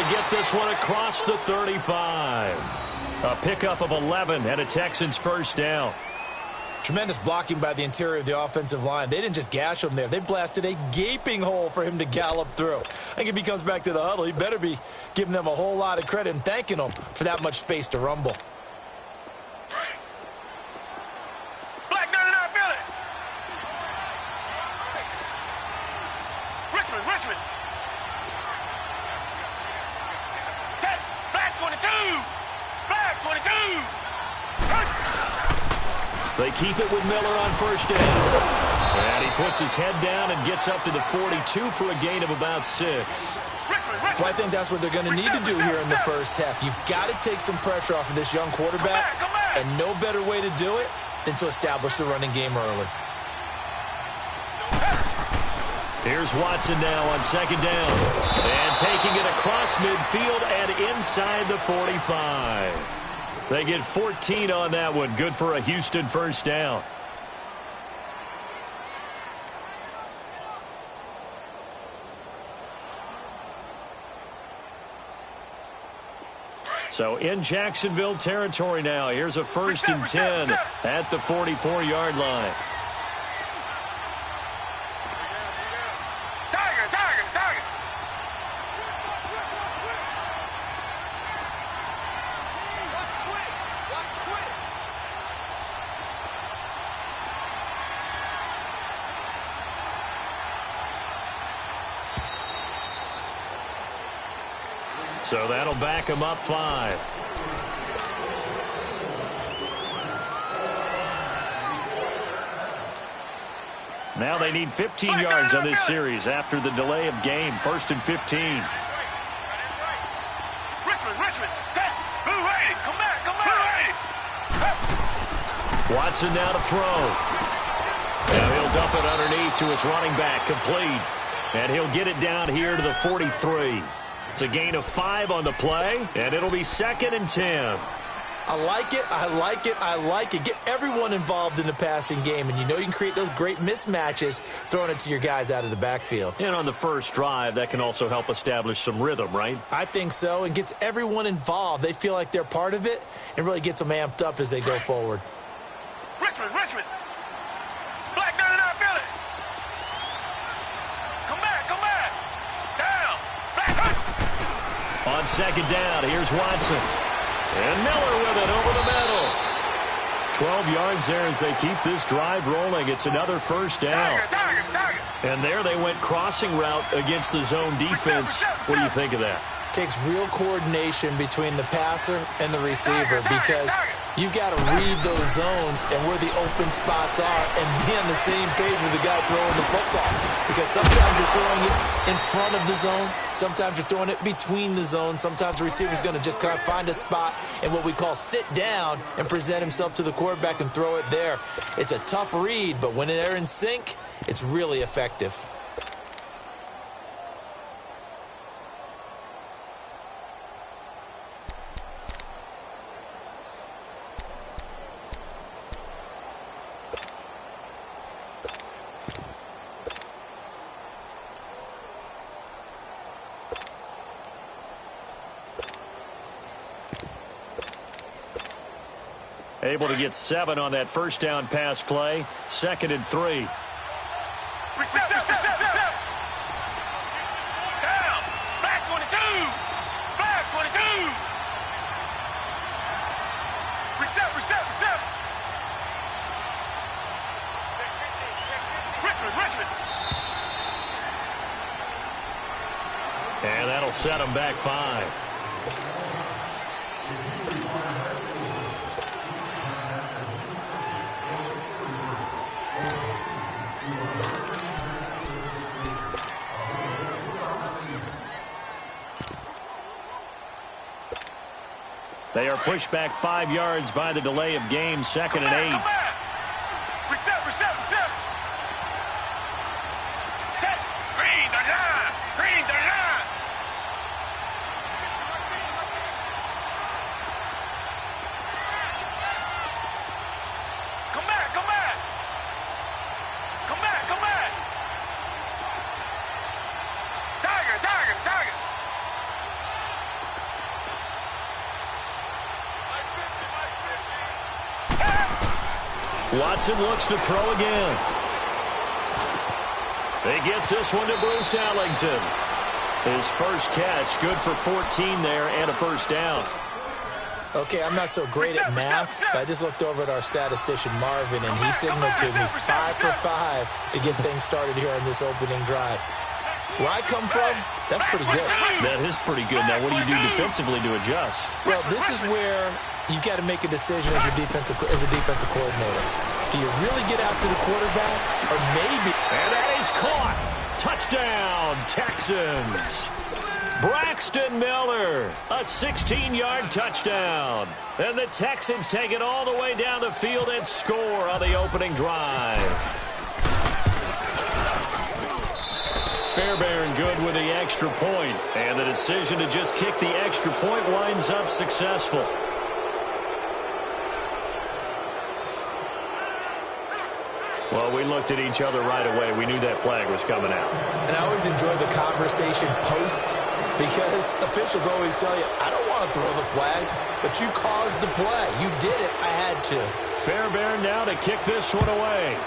C: get this one across the 35. A pickup of 11 and a Texans first down.
D: Tremendous blocking by the interior of the offensive line. They didn't just gash him there. They blasted a gaping hole for him to gallop through. I think if he comes back to the huddle, he better be giving them a whole lot of credit and thanking them for that much space to rumble.
E: Black 99 Philly. Richmond. Black 22. Black 22.
C: They keep it with Miller on first down. And he puts his head down and gets up to the 42 for a gain of about 6.
D: Well, I think that's what they're going to need to do here in the first half. You've got to take some pressure off of this young quarterback, and no better way to do it than to establish the running game early.
C: Here's Watson now on second down. And taking it across midfield and inside the 45. They get 14 on that one. Good for a Houston first down. So in Jacksonville territory now. Here's a 1st and 10 at the 44-yard line. So that'll back him up 5. Now they need 15 yards on this series after the delay of game. 1st and 15.
E: Richmond. Blue rated. Come back.
C: Watson now to throw. Now he'll dump it underneath to his running back. Complete. And he'll get it down here to the 43. It's a gain of 5 on the play, and it'll be 2nd and 10.
D: I like it. Get everyone involved in the passing game, and you know you can create those great mismatches throwing it to your guys out of the backfield.
C: And on the first drive, that can also help establish some rhythm, right?
D: I think so, and gets everyone involved. They feel like they're part of it and really gets them amped up as they go forward.
E: Richmond. Black 99 Philly. Come back. Down.
C: On second down, here's Watson. And Miller with it over the middle. 12 yards there as they keep this drive rolling. It's another first down.
E: Target.
D: And there they went crossing route against the zone defense. What do you think of that? Takes real coordination between the passer and the receiver because you've got to read those zones and where the open spots are and be on the same page with the guy throwing the football. Because sometimes you're throwing it in front of the zone. Sometimes you're throwing it between the zones. Sometimes the receiver's going to just kind of find a spot and what we call sit down and present himself to the quarterback and throw it there. It's a tough read, but when they're in sync, it's really effective. Able to get 7 on that first down pass play. 2nd and 3.
E: Reset. Down. Black 22. Reset. Richmond.
C: And that'll set them back 5. They are pushed back 5 yards by the delay of game. 2nd and 8.
E: Reset. Green, the line. Come back. Target.
C: Watson looks to throw again. He gets this one to Bruce Ellington. His first catch, good for 14 there and a first down.
D: Okay, I'm not so great at math, but I just looked over at our statistician, Marvin, and he signaled to me 5 for 5 to get things started here on this opening drive. Where I come from, that's pretty good.
C: That is pretty good. Now, what do you do defensively to adjust?
D: Well, this is where you got to make a decision as a defensive coordinator. Do you really get after the quarterback, or maybe...
C: And that is caught. Touchdown, Texans. Braxton Miller, a 16-yard touchdown. And the Texans take it all the way down the field and score on the opening drive. Fairbairn good with the extra point. And the decision to just kick the extra point winds up successful. Well, we looked at each other right away. We knew that flag was coming out.
D: And I always enjoy the conversation post because officials always tell you, I don't want to throw the flag, but you caused the play. You did it. I had to.
C: Fairbairn now to kick this one away.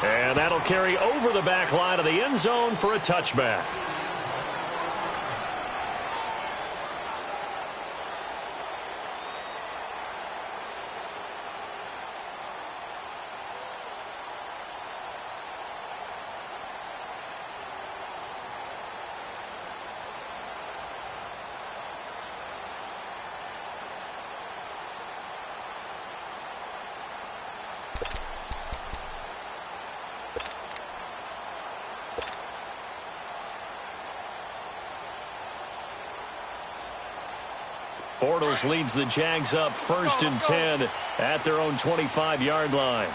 C: And that'll carry over the back line of the end zone for a touchback. Bortles leads the Jags up 1st and 10 at their own 25-yard line.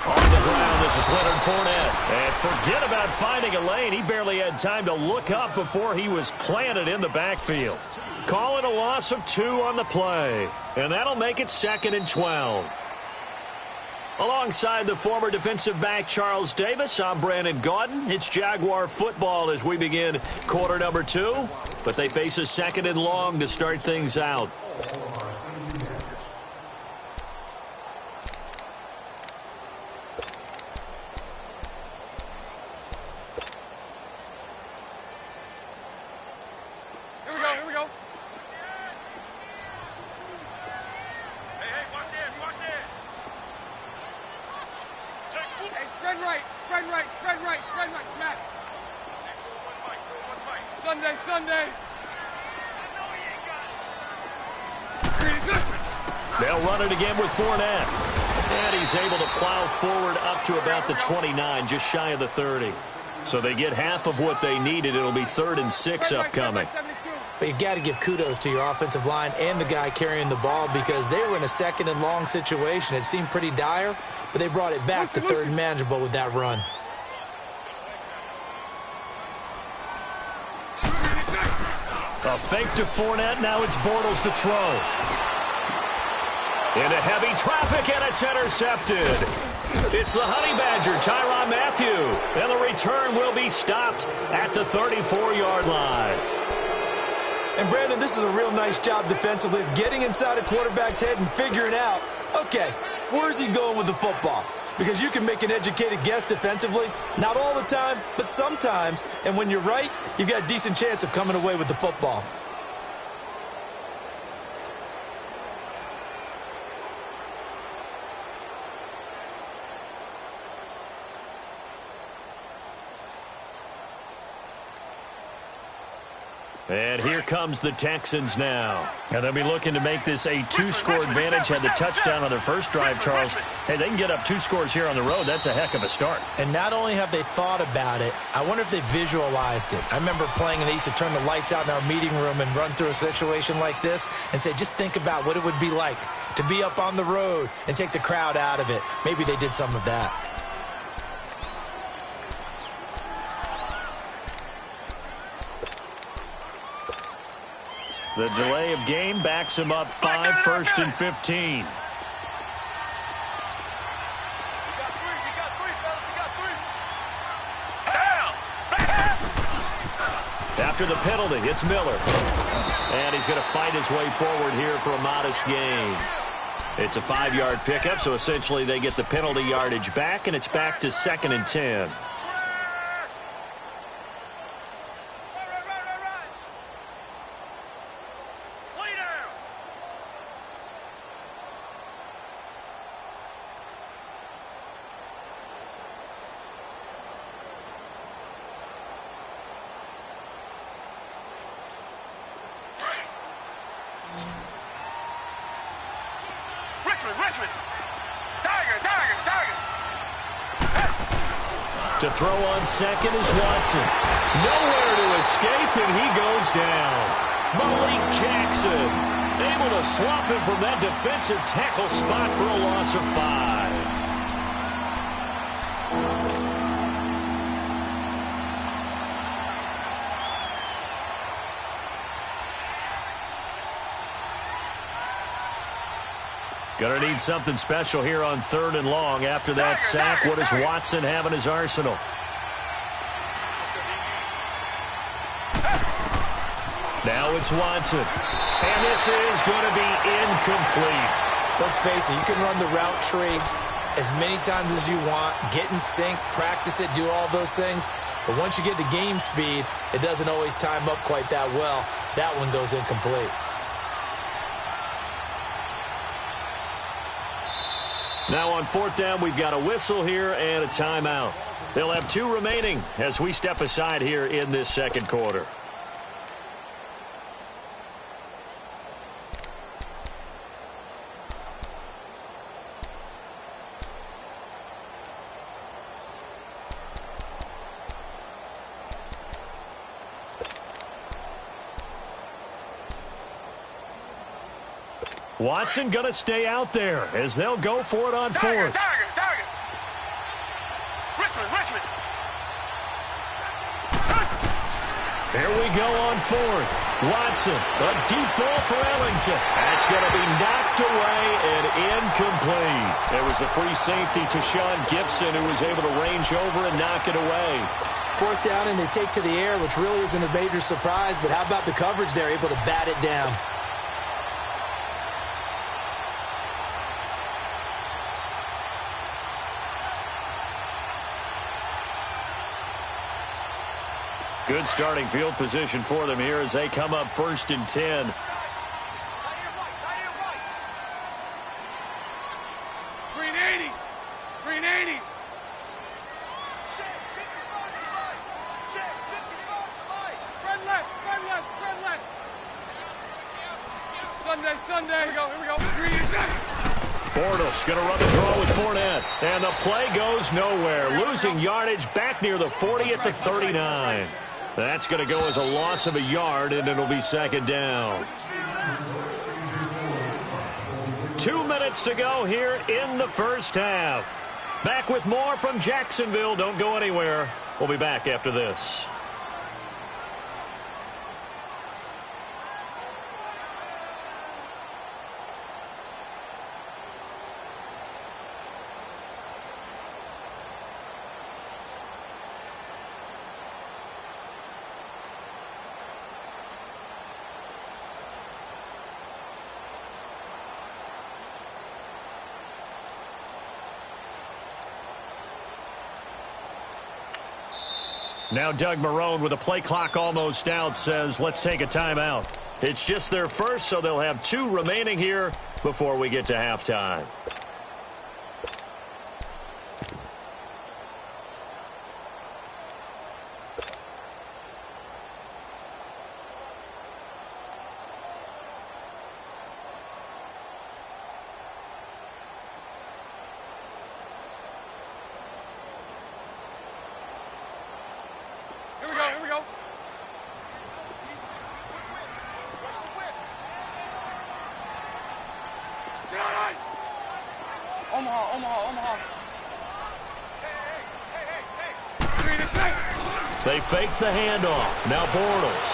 C: On the ground, this is Leonard Fournette. And forget about finding a lane. He barely had time to look up before he was planted in the backfield. Calling a loss of 2 on the play. And that'll make it 2nd and 12. Alongside the former defensive back Charles Davis, I'm Brandon Gaudin. It's Jaguar football as we begin quarter number 2. But they face a 2nd and long to start things out.
E: Here we go. Hey, watch it. Hey, spread right, smack. Sunday.
C: They'll run it again with Fournette. And he's able to plow forward up to about the 29, just shy of the 30. So they get half of what they needed. It'll be 3rd and 6 upcoming.
D: But you got to give kudos to your offensive line and the guy carrying the ball because they were in a 2nd and long situation. It seemed pretty dire, but they brought it back to 3rd and manageable with that run.
C: A fake to Fournette. Now it's Bortles to throw. Into heavy traffic, and it's intercepted. It's the Honey Badger, Tyrann Mathieu. And the return will be stopped at the 34-yard line.
D: And, Brandon, this is a real nice job defensively of getting inside a quarterback's head and figuring out, okay, where's he going with the football? Because you can make an educated guess defensively, not all the time, but sometimes. And when you're right, you've got a decent chance of coming away with the football.
C: And here comes the Texans now. And they'll be looking to make this a 2-score advantage. Had the touchdown on their first drive, Charles. Hey, they can get up 2 scores here on the road. That's a heck of a start.
D: And not only have they thought about it, I wonder if they visualized it. I remember playing and they used to turn the lights out in our meeting room and run through a situation like this and say, just think about what it would be like to be up on the road and take the crowd out of it. Maybe they did some of that.
C: The delay of game backs him up 5, 1st and 15. After the penalty, it's Miller. And he's going to fight his way forward here for a modest gain. It's a 5-yard pickup, so essentially they get the penalty yardage back, and it's back to 2nd and 10. To throw on second is Watson. Nowhere to escape, and he goes down. Malik Jackson able to swap him from that defensive tackle spot for a loss of 5. Gonna need something special here on 3rd and long. After that sack, what does Watson have in his arsenal? Now it's Watson. And this is going to be incomplete.
D: Let's face it, you can run the route tree as many times as you want, get in sync, practice it, do all those things. But once you get to game speed, it doesn't always time up quite that well. That one goes incomplete.
C: Now on 4th down, we've got a whistle here and a timeout. They'll have 2 remaining as we step aside here in this 2nd quarter. Watson going to stay out there as they'll go for it on 4th.
E: Target. Richmond.
C: There we go on 4th. Watson, a deep ball for Ellington. That's going to be knocked away and incomplete. There was the free safety to Sean Gibson, who was able to range over and knock it away.
D: 4th down, and they take to the air, which really isn't a major surprise. But how about the coverage there, able to bat it down?
C: Good starting field position for them here as they come up 1st and 10.
E: Green 80. Spread left. Sunday. Here we go. Green exactly.
C: Bortles going to run the draw with Fournette. And the play goes nowhere. Losing yardage back near the 40 at the 39. That's going to go as a loss of a yard, and it'll be 2nd down. 2 minutes to go here in the 1st half. Back with more from Jacksonville. Don't go anywhere. We'll be back after this. Now Doug Marrone, with a play clock almost out, says let's take a timeout. It's just their first, so they'll have 2 remaining here before we get to halftime.
E: Here we go. Omaha. Hey.
C: They fake the handoff. Now Bortles.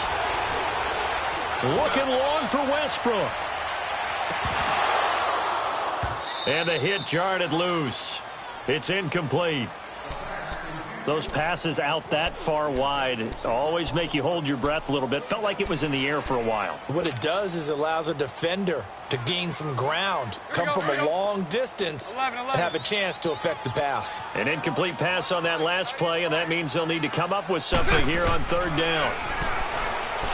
C: Looking long for Westbrook. And the hit jarred it loose. It's incomplete. Those passes out that far wide always make you hold your breath a little bit. Felt like it was in the air for a while.
D: What it does is allows a defender to gain some ground, come from a long distance, and have a chance to affect the pass.
C: An incomplete pass on that last play, and that means they'll need to come up with something here on third down.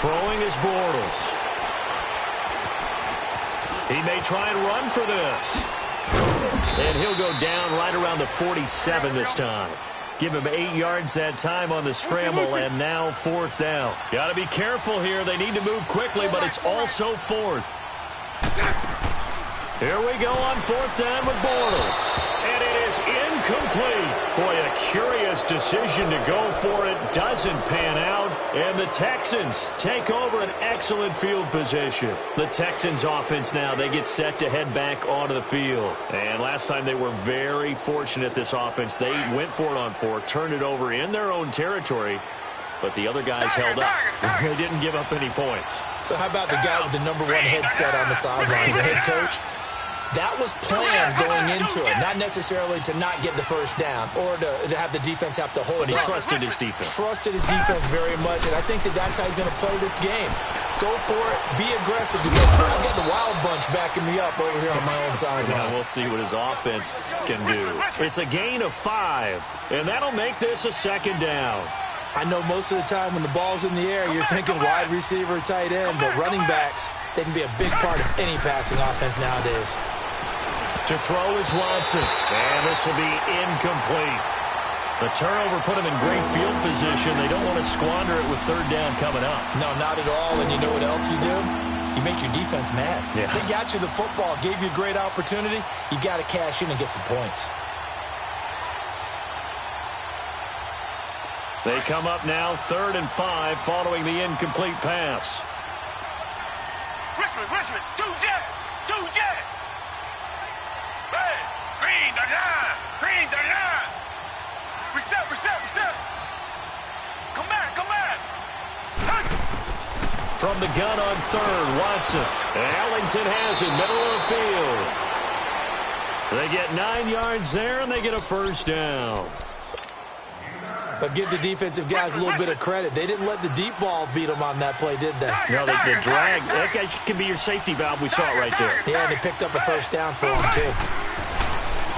C: Throwing is Bortles. He may try and run for this. And he'll go down right around the 47 this time. Give him 8 yards that time on the scramble, and now fourth down. Got to be careful here. They need to move quickly, but it's also fourth. Here we go on fourth down with Bortles. And it is incomplete. Boy, a curious decision to go for it. Doesn't pan out. And the Texans take over an excellent field position. The Texans offense now, they get set to head back onto the field. And last time they were very fortunate, this offense. They went for it on fourth, turned it over in their own territory. But the other guys held up. They didn't give up any points.
D: So how about the guy with the #1 headset on the sidelines, the head coach? That was planned going into it, not necessarily to not get the first down or to have the defense have to hold
C: But he
D: up.
C: trusted his defense.
D: Trusted his defense very much, and I think that's how he's going to play this game. Go for it, be aggressive, because I've got the wild bunch backing me up over here on my own sideline.
C: Now we'll see what his offense can do. It's a gain of 5, and that'll make this a second down.
D: I know most of the time when the ball's in the air, you're thinking wide receiver, tight end, but running backs, they can be a big part of any passing offense nowadays.
C: To throw is Watson, and this will be incomplete. The turnover put him in great field position. They don't want to squander it with third down coming up.
D: No, not at all, and you know what else you do? You make your defense mad.
C: Yeah.
D: They got you the football, gave you a great opportunity. You got to cash in and get some points.
C: They come up now 3rd and 5 following the incomplete pass.
E: Richmond, do jet. Hey, green 39. Reset. Come back.
C: From the gun on 3rd, Watson. Ellington has it, middle of the field. They get 9 yards there, and they get a first down.
D: But give the defensive guys a little bit of credit. They didn't let the deep ball beat them on that play, did they?
C: No, the drag, that guy can be your safety valve. We saw it right there.
D: Yeah, and they picked up a first down for him, too.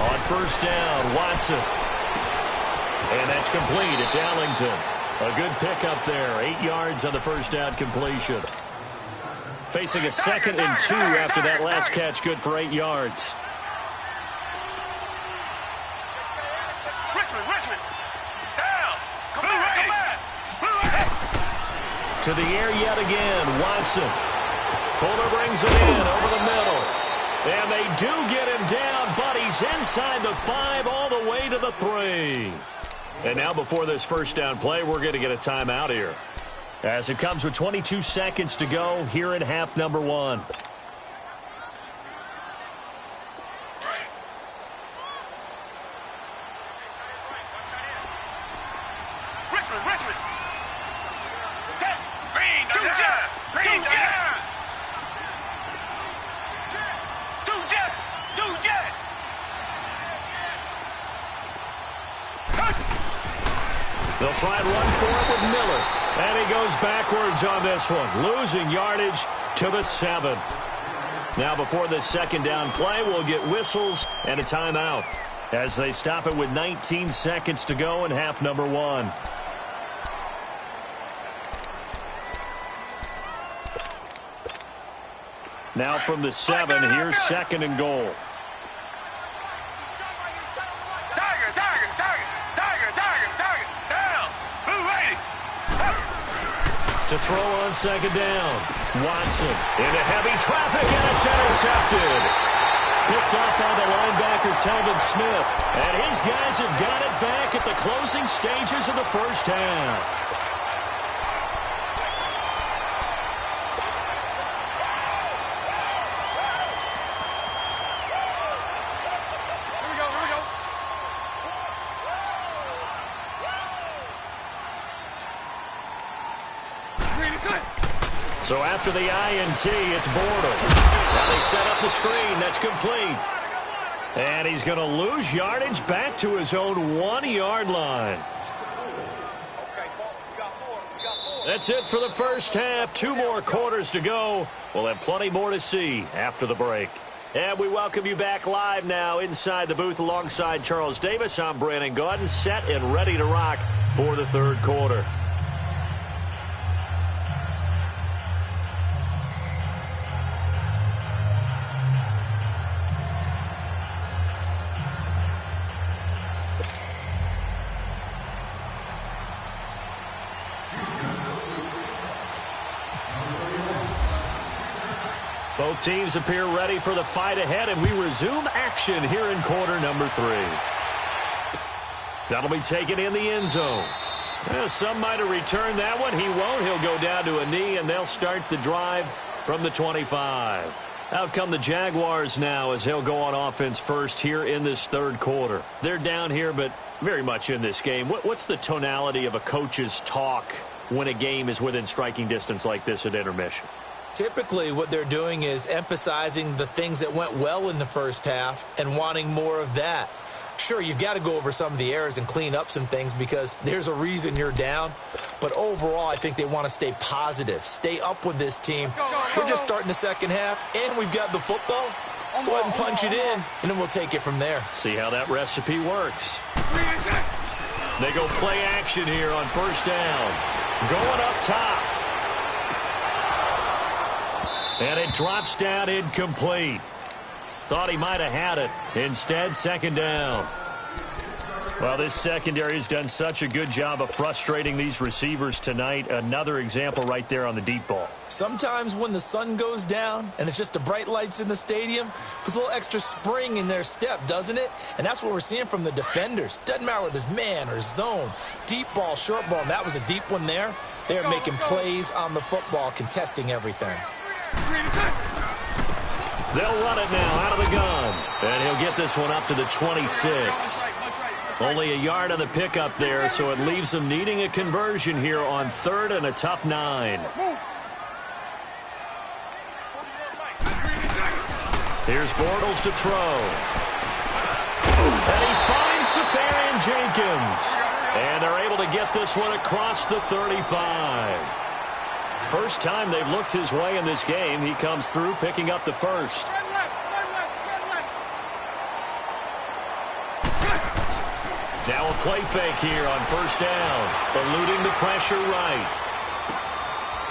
C: On first down, Watson. And that's complete. It's Ellington. A good pickup there. 8 yards on the first down completion. Facing a 2nd and 2 after that last catch. Good for 8 yards.
E: Richmond. Down. Come back.
C: To the air yet again, Watson. Fuller brings it in over the middle. And they do get him down, but he's inside the 5 all the way to the 3. And now before this first down play, we're going to get a timeout here. As it comes with 22 seconds to go here in half number 1.
E: Richmond. Green. Do jet.
C: They'll try and run for it with Miller. And he goes backwards on this one, losing yardage to the 7. Now before this second down play, we'll get whistles and a timeout as they stop it with 19 seconds to go in half number 1. Now from the 7, here's 2nd and goal. To throw on 2nd down. Watson into heavy traffic, and it's intercepted. Picked up by the linebacker, Telvin Smith. And his guys have got it back at the closing stages of the first half. So after the INT, it's Bortles. Now they set up the screen. That's complete. And he's going to lose yardage back to his own 1-yard line. That's it for the first half. 2 more quarters to go. We'll have plenty more to see after the break. And we welcome you back live now inside the booth alongside Charles Davis. I'm Brandon Gaudin, set and ready to rock for the third quarter. Both teams appear ready for the fight ahead, and we resume action here in quarter number 3. That'll be taken in the end zone. Some might have returned that one. He won't. He'll go down to a knee, and they'll start the drive from the 25. Out come the Jaguars now as they'll go on offense first here in this third quarter. They're down here, but very much in this game. What's the tonality of a coach's talk when a game is within striking distance like this at intermission?
D: Typically, what they're doing is emphasizing the things that went well in the first half and wanting more of that. Sure, you've got to go over some of the errors and clean up some things because there's a reason you're down. But overall, I think they want to stay positive, stay up with this team. We're just starting the second half, and we've got the football. Let's go ahead and punch it in, and then we'll take it from there.
C: See how that recipe works. They go play action here on first down. Going up top. And it drops down incomplete. Thought he might have had it. Instead, second down. Well, this secondary has done such a good job of frustrating these receivers tonight. Another example right there on the deep ball.
D: Sometimes when the sun goes down and it's just the bright lights in the stadium, there's a little extra spring in their step, doesn't it? And that's what we're seeing from the defenders. Doesn't matter whether it's man or zone, deep ball, short ball. And that was a deep one there. They're making plays on the football, contesting everything.
C: They'll run it now out of the gun. And he'll get this one up to the 26. Only a yard on the pickup there, so it leaves them needing a conversion here on third and a tough 9. Here's Bortles to throw. And he finds Safarian Jenkins. And they're able to get this one across the 35. First time they've looked his way in this game. He comes through picking up the first. Now a play fake here on first down. Eluding the pressure right.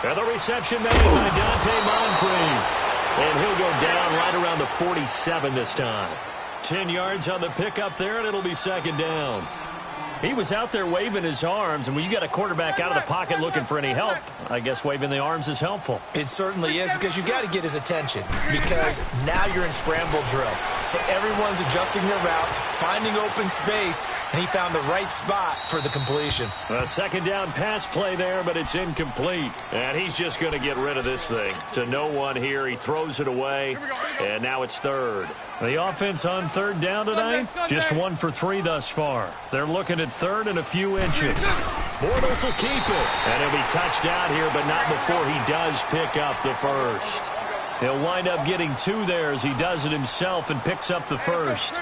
C: And the reception made by Dante Moncrief. And he'll go down right around the 47 this time. 10 yards on the pickup there, and it'll be second down. He was out there waving his arms, and when you got a quarterback out of the pocket looking for any help, I guess waving the arms is helpful.
D: It certainly is, because you got to get his attention, because now you're in scramble drill. So everyone's adjusting their routes, finding open space, and he found the right spot for the completion.
C: A second down pass play there, but it's incomplete. And he's just going to get rid of this thing. To no one here, he throws it away, and now it's third. The offense on third down tonight, just 1 for 3 thus far. They're looking at third and a few inches. Bortles will keep it. And he'll be touched out here, but not before he does pick up the first. He'll wind up getting 2 there as he does it himself and picks up the first.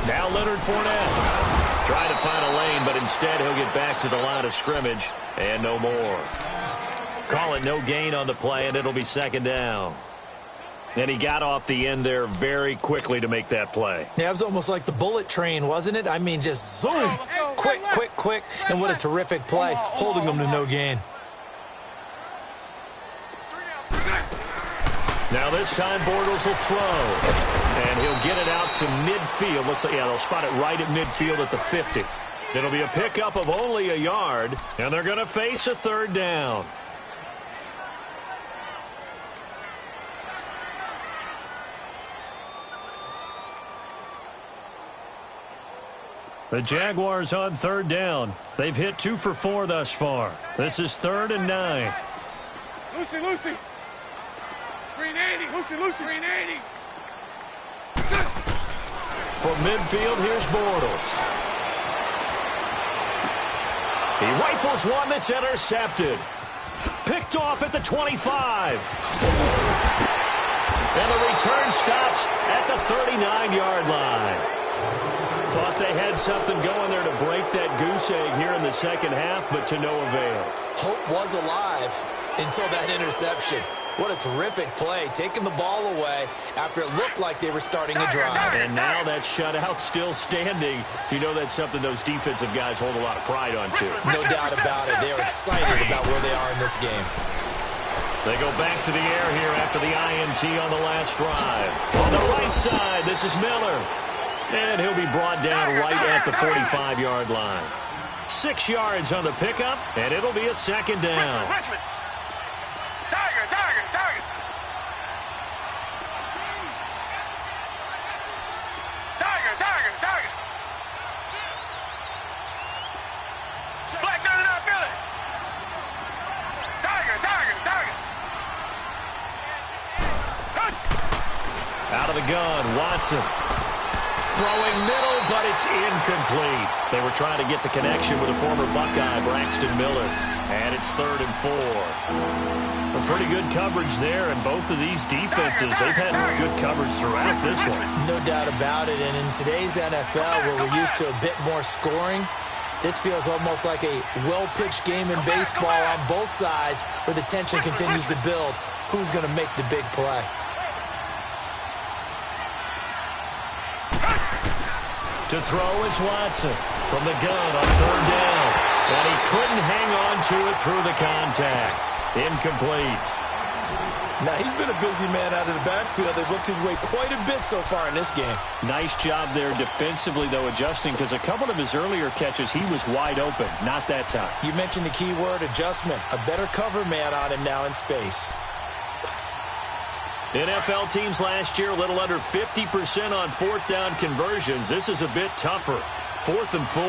C: Now Leonard Fournette. Trying to find a lane, but instead he'll get back to the line of scrimmage and no more. Call it no gain on the play, and it'll be second down. And he got off the end there very quickly to make that play.
D: Yeah, it was almost like the bullet train, wasn't it? I mean, just zoom. Quick, quick, quick. And what a terrific play, holding them to no gain.
C: Now this time Bortles will throw. And he'll get it out to midfield. Looks like, yeah, they'll spot it right at midfield at the 50. It'll be a pickup of only a yard, and they're going to face a third down. The Jaguars on third down. They've hit 2 for 4 thus far. This is 3rd and 9.
E: Lucy. 380. Lucy. 380.
C: From midfield, here's Bortles. He rifles one that's intercepted. Picked off at the 25. And the return stops at the 39-yard line. Thought they had something going there to break that goose egg here in the second half, but to no avail.
D: Hope was alive until that interception. What a terrific play, taking the ball away after it looked like they were starting a drive.
C: And now that shutout still standing. You know that's something those defensive guys hold a lot of pride on, too.
D: No doubt about it. They are excited about where they are in this game.
C: They go back to the air here after the INT on the last drive. On the right side, this is Miller. And he'll be brought down right at the 45-yard line. 6 yards on the pickup, and it'll be a second down.
E: Richmond. Tiger. Black 99 Philly. Tiger.
C: Out of the gun, Watson. Throwing middle, but it's incomplete. They were trying to get the connection with a former Buckeye, Braxton Miller. And it's 3rd and 4. A pretty good coverage there, and both of these defenses, they've had good coverage throughout this one.
D: No doubt about it, and in today's NFL, where we're used to a bit more scoring, this feels almost like a well-pitched game in baseball on both sides, where the tension continues to build. Who's going to make the big play?
C: To throw is Watson from the gun on 3rd down. And he couldn't hang on to it through the contact. Incomplete.
D: Now, he's been a busy man out of the backfield. They've looked his way quite a bit so far in this game.
C: Nice job there defensively, though, adjusting, because a couple of his earlier catches, he was wide open. Not that time.
D: You mentioned the key word, adjustment. A better cover man on him now in space.
C: NFL teams last year, a little under 50% on 4th down conversions. This is a bit tougher. 4th and 4.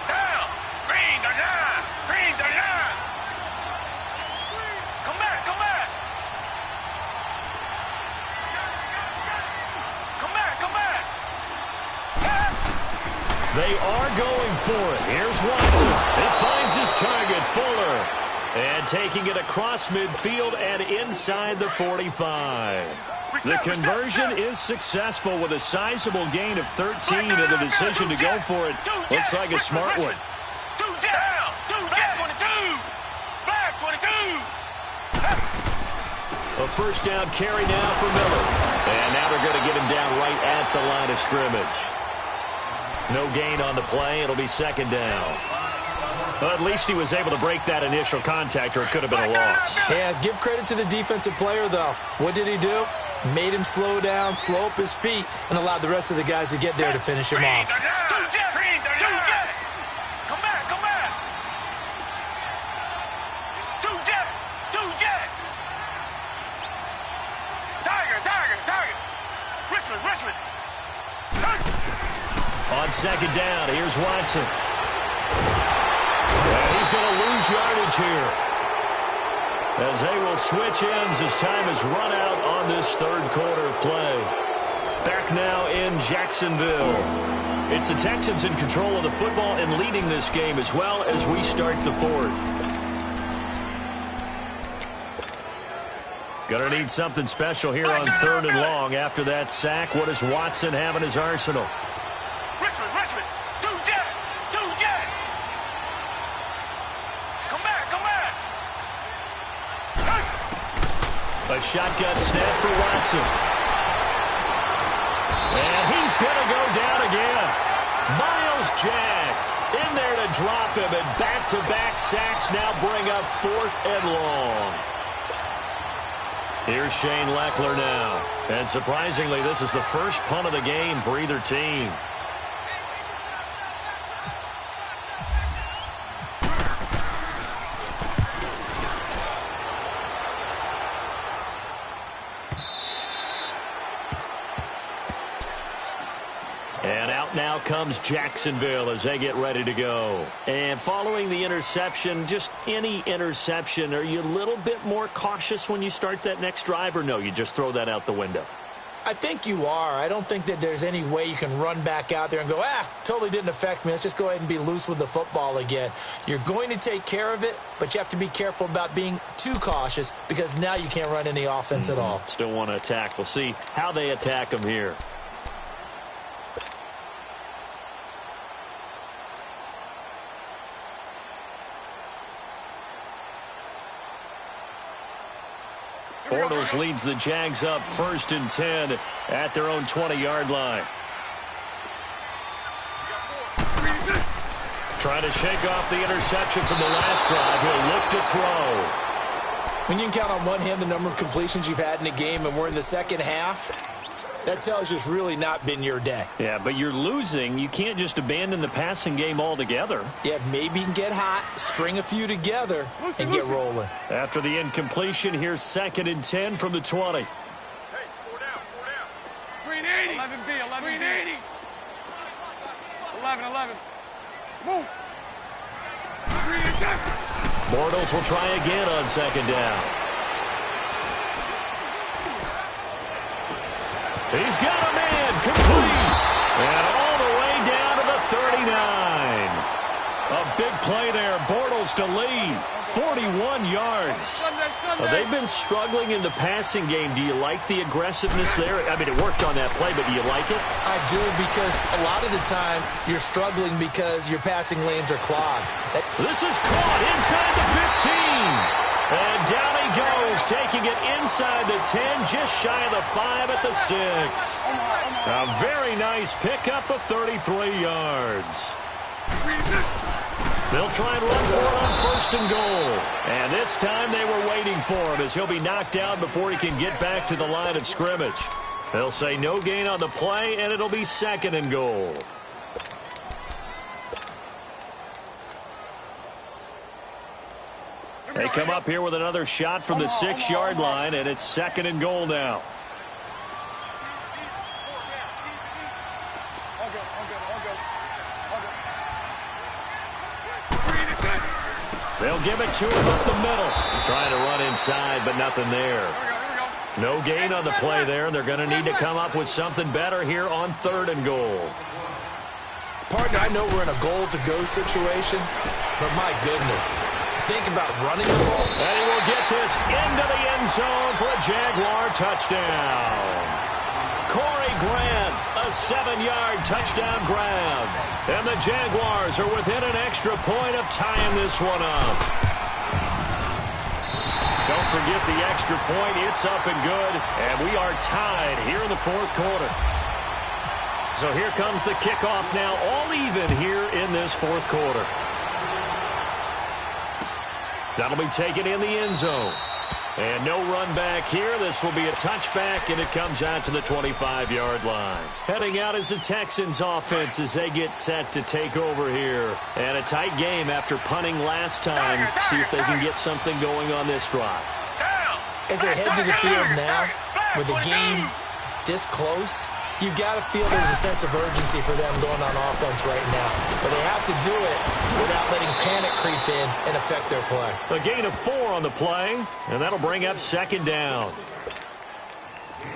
E: Down. Green 39. Come back.
C: They are going for it. Here's Watson. He finds his target, Fuller. And taking it across midfield and inside the 45. The conversion is successful with a sizable gain of 13, and the decision to go for it looks like a smart one. A first down carry now for Miller. And now they're going to get him down right at the line of scrimmage. No gain on the play. It'll be 2nd down. Well, at least he was able to break that initial contact, or it could have been a loss.
D: Yeah, give credit to the defensive player, though. What did he do? Made him slow down, slow up his feet, and allowed the rest of the guys to get there to finish him off.
E: Richmond.
C: On 2nd down, here's Watson. And he's going to lose yardage here, as they will switch ends as time has run out on this 3rd quarter of play. Back now in Jacksonville. It's the Texans in control of the football and leading this game as well as we start the 4th. Gonna need something special here on 3rd and long. After that sack, what does Watson have in his arsenal?
E: Richmond. Do jet. Come back.
C: A shotgun snap for Watson. And he's going to go down again. Miles Jack in there to drop him, and back-to-back sacks now bring up 4th and long. Here's Shane Leckler now. And surprisingly, this is the first punt of the game for either team. And out now comes Jacksonville as they get ready to go. And following the interception, just any interception, are you a little bit more cautious when you start that next drive, or no, you just throw that out the window?
D: I think you are. I don't think that there's any way you can run back out there and go, totally didn't affect me. Let's just go ahead and be loose with the football again. You're going to take care of it, but you have to be careful about being too cautious, because now you can't run any offense at all.
C: Still want to attack. We'll see how they attack them here. Bortles leads the Jags up 1st and 10 at their own 20-yard line. Trying to shake off the interception from the last drive. He'll look to throw.
D: When you can count on one hand the number of completions you've had in a game and we're in the second half, that tells you it's really not been your day.
C: Yeah, but you're losing. You can't just abandon the passing game altogether.
D: Yeah, maybe you can get hot, string a few together, and get rolling.
C: After the incompletion, here's 2nd and 10 from the 20.
E: Hey, 4 down. Green 80. 11B. Green 80. 11. Move. Green 10.
C: Bortles will try again on 2nd down. He's got a man complete. And all the way down to the 39. A big play there. Bortles to lead. 41 yards. They've been struggling in the passing game. Do you like the aggressiveness there? I mean, it worked on that play, but do you like it?
D: I do, because a lot of the time you're struggling because your passing lanes are clogged.
C: This is caught inside the 15. And down he goes, taking it inside the 10, just shy of the 5 at the 6. A very nice pickup of 33 yards. They'll try and run for it on 1st and goal. And this time they were waiting for him, as he'll be knocked down before he can get back to the line of scrimmage. They'll say no gain on the play, and it'll be 2nd and goal. They come up here with another shot from the 6-yard line, and it's 2nd and goal now. They'll give it to him up the middle. Trying to run inside, but nothing there. No gain on the play there. They're going to need to come up with something better here on 3rd and goal.
D: Partner, I know we're in a goal-to-go situation, but my goodness, think about running the ball.
C: And he will get this into the end zone for a Jaguar touchdown. Corey Grant, a 7-yard touchdown grab. And the Jaguars are within an extra point of tying this one up. Don't forget the extra point. It's up and good. And we are tied here in the 4th quarter. So here comes the kickoff now, all even here in this 4th quarter. That'll be taken in the end zone. And no run back here. This will be a touchback, and it comes out to the 25-yard line. Heading out is the Texans offense as they get set to take over here. And a tight game after punting last time. See if they can get something going on this drive.
D: As they head to the field now, with the game this close, you've got to feel there's a sense of urgency for them going on offense right now. But they have to do it without letting panic creep in and affect their play.
C: A gain of 4 on the play, and that'll bring up 2nd down.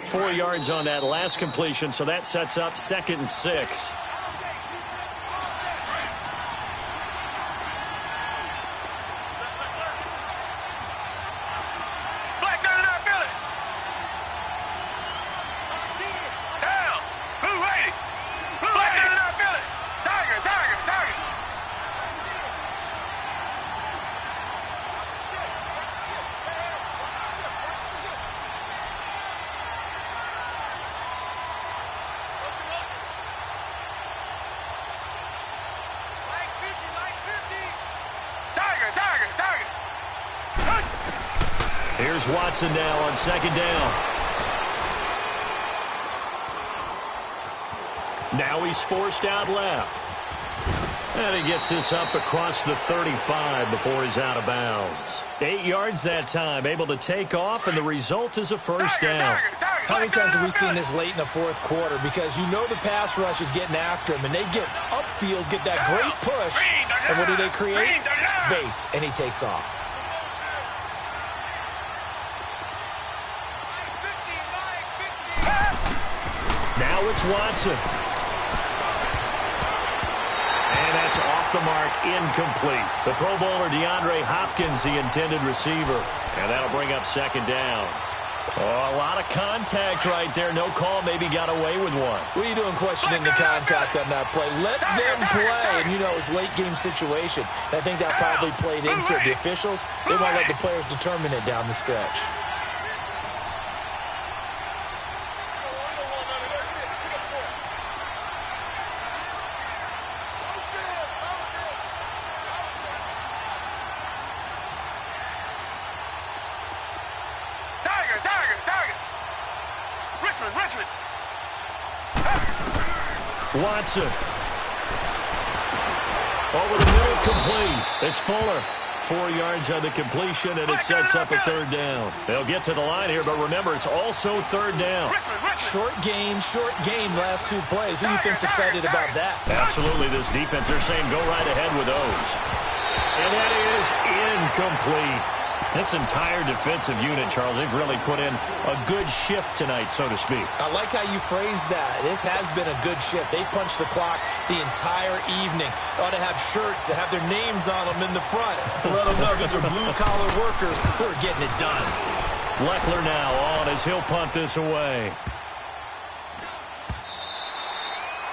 C: 4 yards on that last completion, so that sets up 2nd and 6. Here's Watson now on 2nd down. Now he's forced out left. And he gets this up across the 35 before he's out of bounds. 8 yards that time, able to take off, and the result is a 1st down.
D: How many times have we seen this late in the 4th quarter? Because you know the pass rush is getting after him, and they get upfield, get that great push, and what do they create? Space, and he takes off.
C: Now it's Watson. And that's off the mark, incomplete. The Pro Bowler DeAndre Hopkins, the intended receiver. And that'll bring up 2nd down. Oh, a lot of contact right there. No call, maybe got away with one.
D: What are you doing questioning the contact on that play? Let them play. And, you know, it's late-game situation. And I think that probably played into it. The officials, they won't let the players determine it down the stretch.
E: Richmond.
C: Watson. Over the middle, complete. It's Fuller. 4 yards on the completion, and it sets up a third down. They'll get to the line here, but remember, it's also third down.
D: Short gain last 2 plays. Who do you think's excited about that?
C: Absolutely, this defense, they're saying go right ahead with those. And that is incomplete. This entire defensive unit, Charles, they've really put in a good shift tonight, so to speak.
D: I like how you phrased that. This has been a good shift. They punched the clock the entire evening. They ought to have shirts that have their names on them in the front to let them know these are blue-collar workers who are getting it done.
C: Leckler now on as he'll punt this away.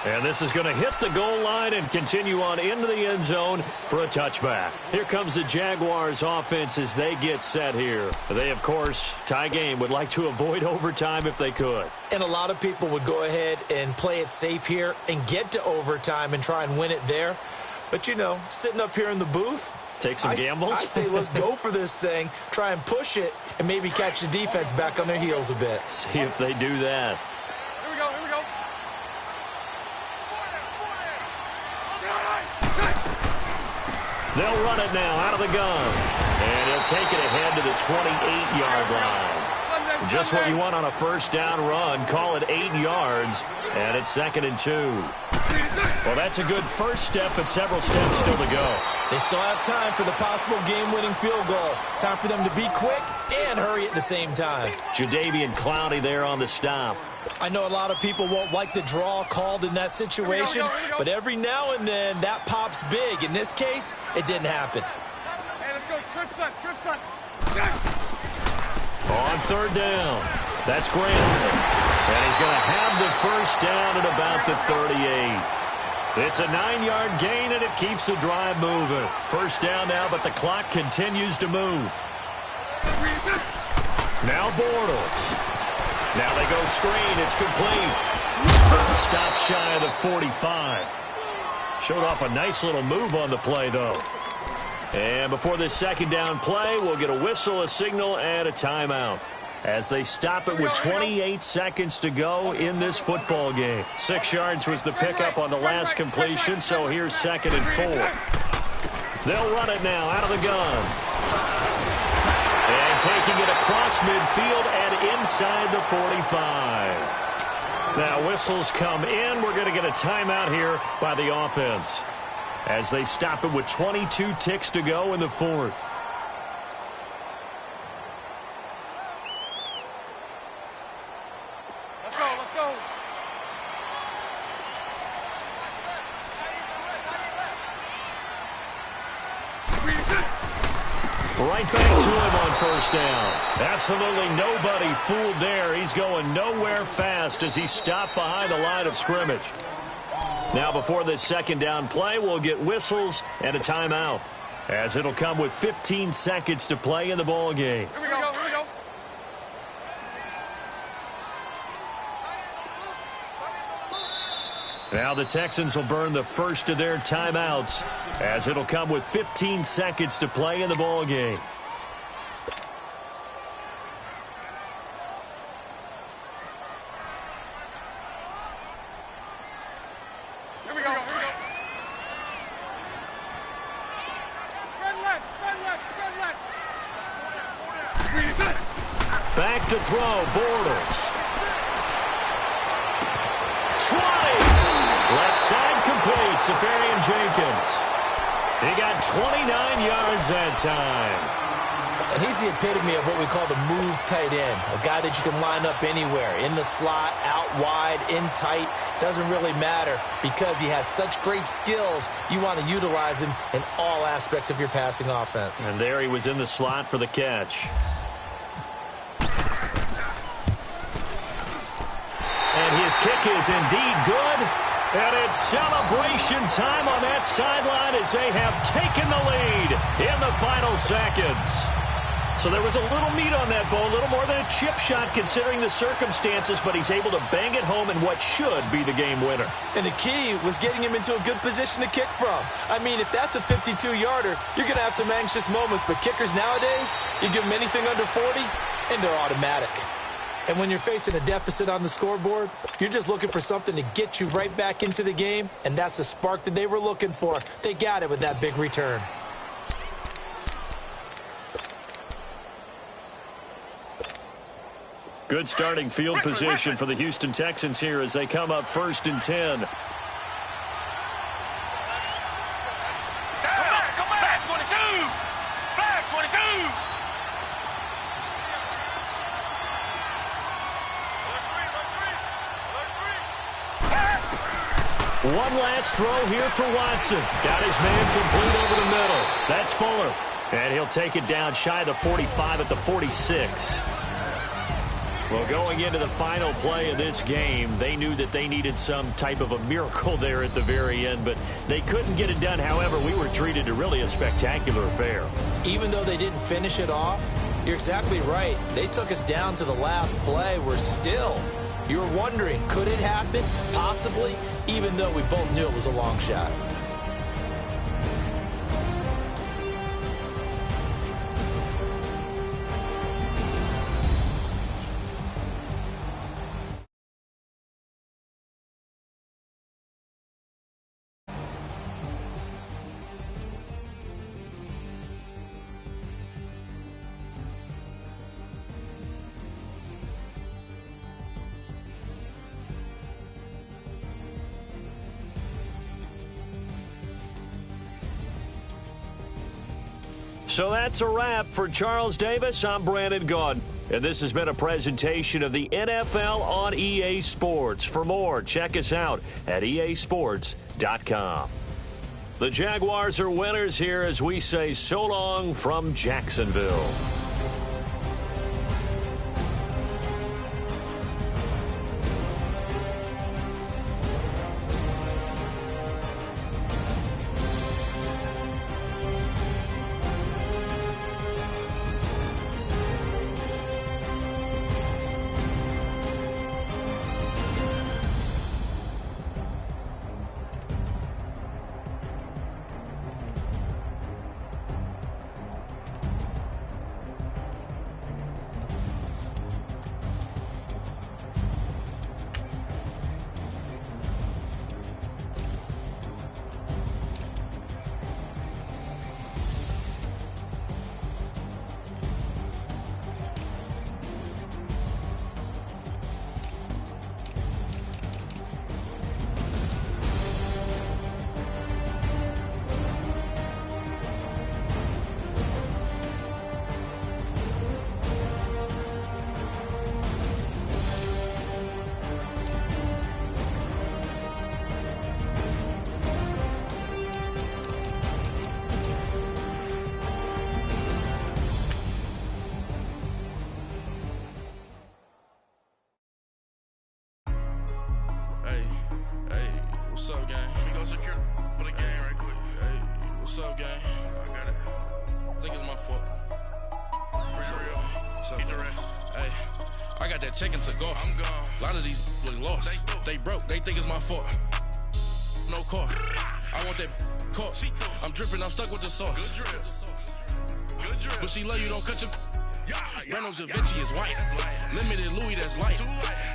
C: And this is going to hit the goal line and continue on into the end zone for a touchback. Here comes the Jaguars offense as they get set here. They, of course, tie game, would like to avoid overtime if they could.
D: And a lot of people would go ahead and play it safe here and get to overtime and try and win it there. But, you know, sitting up here in the booth,
C: take some gambles.
D: I say let's go for this thing, try and push it, and maybe catch the defense back on their heels a bit.
C: See if they do that.
E: Here we go, here we go.
C: They'll run it now out of the gun. And he'll take it ahead to the 28-yard line. Just what you want on a first down run. Call it 8 yards. And it's 2nd and 2. Well, that's a good first step, but several steps still to go.
D: They still have time for the possible game-winning field goal. Time for them to be quick and hurry at the same time.
C: Jadeveon Clowney there on the stop.
D: I know a lot of people won't like the draw called in that situation, but every now and then that pops big. In this case, it didn't happen.
E: Hey, let's go. Trip son.
C: On third down, that's Graham. And he's going to have the first down at about the 38. It's a 9-yard gain, and it keeps the drive moving. First down now, but the clock continues to move. Now Bortles. Now they go screen. It's complete. Stop shy of the 45. Showed off a nice little move on the play, though. And before this second down play, we'll get a whistle, a signal, and a timeout as they stop it with 28 seconds to go in this football game. 6 yards was the pickup on the last completion, so here's 2nd and 4. They'll run it now out of the gun. And taking it across midfield and inside the 45. Now whistles come in. We're going to get a timeout here by the offense as they stop it with 22 ticks to go in the 4th.
E: Let's go.
C: Right back to him on first down. Absolutely nobody fooled there. He's going nowhere fast as he stopped behind the line of scrimmage. Now before this second down play, we'll get whistles and a timeout as it'll come with 15 seconds to play in the ball game.
E: Here we go.
C: Now the Texans will burn the first of their timeouts as it'll come with 15 seconds to play in the ball game.
E: Here we go. Spread left.
C: Back to throw, Bortles. 20. Left side complete, Safarian Jenkins. He got 29 yards that time.
D: And he's the epitome of what we call the move tight end. A guy that you can line up anywhere. In the slot, out wide, in tight. Doesn't really matter because he has such great skills. You want to utilize him in all aspects of your passing offense.
C: And there he was in the slot for the catch. And his kick is indeed good. And it's celebration time on that sideline as they have taken the lead in the final seconds. So there was a little meat on that ball, a little more than a chip shot considering the circumstances, but he's able to bang it home in what should be the game winner.
D: And the key was getting him into a good position to kick from. I mean, if that's a 52-yarder, you're going to have some anxious moments, but kickers nowadays, you give them anything under 40, and they're automatic. And when you're facing a deficit on the scoreboard, you're just looking for something to get you right back into the game, and that's the spark that they were looking for. They got it with that big return.
C: Good starting field position for the Houston Texans here as they come up 1st and 10.
E: Come back, 22! Back, 22!
C: One last throw here for Watson. Got his man complete over the middle. That's Fuller. And he'll take it down shy of the 45 at the 46. Well, going into the final play of this game, they knew that they needed some type of a miracle there at the very end, but they couldn't get it done. However, we were treated to really a spectacular affair.
D: Even though they didn't finish it off, you're exactly right. They took us down to the last play. We're still, you were wondering, could it happen? Possibly, even though we both knew it was a long shot.
C: So that's a wrap for Charles Davis. I'm Brandon Gaudin, and this has been a presentation of the NFL on EA Sports. For more, check us out at easports.com. The Jaguars are winners here as we say so long from Jacksonville.
G: What's up, gang? Let me go secure for the game right quick. Hey, what's up, gang? I got it. I think it's my fault. For real. What's up, the rest. Hey, I got that chicken to go. I'm gone. A lot of these look lost. They broke. They think it's my fault. No cost. I want that cost. I'm dripping. I'm stuck with the sauce. Good drip. Good drip. But she love you. Don't cut your. Breno Javinci is white. Limited Louis, that's light.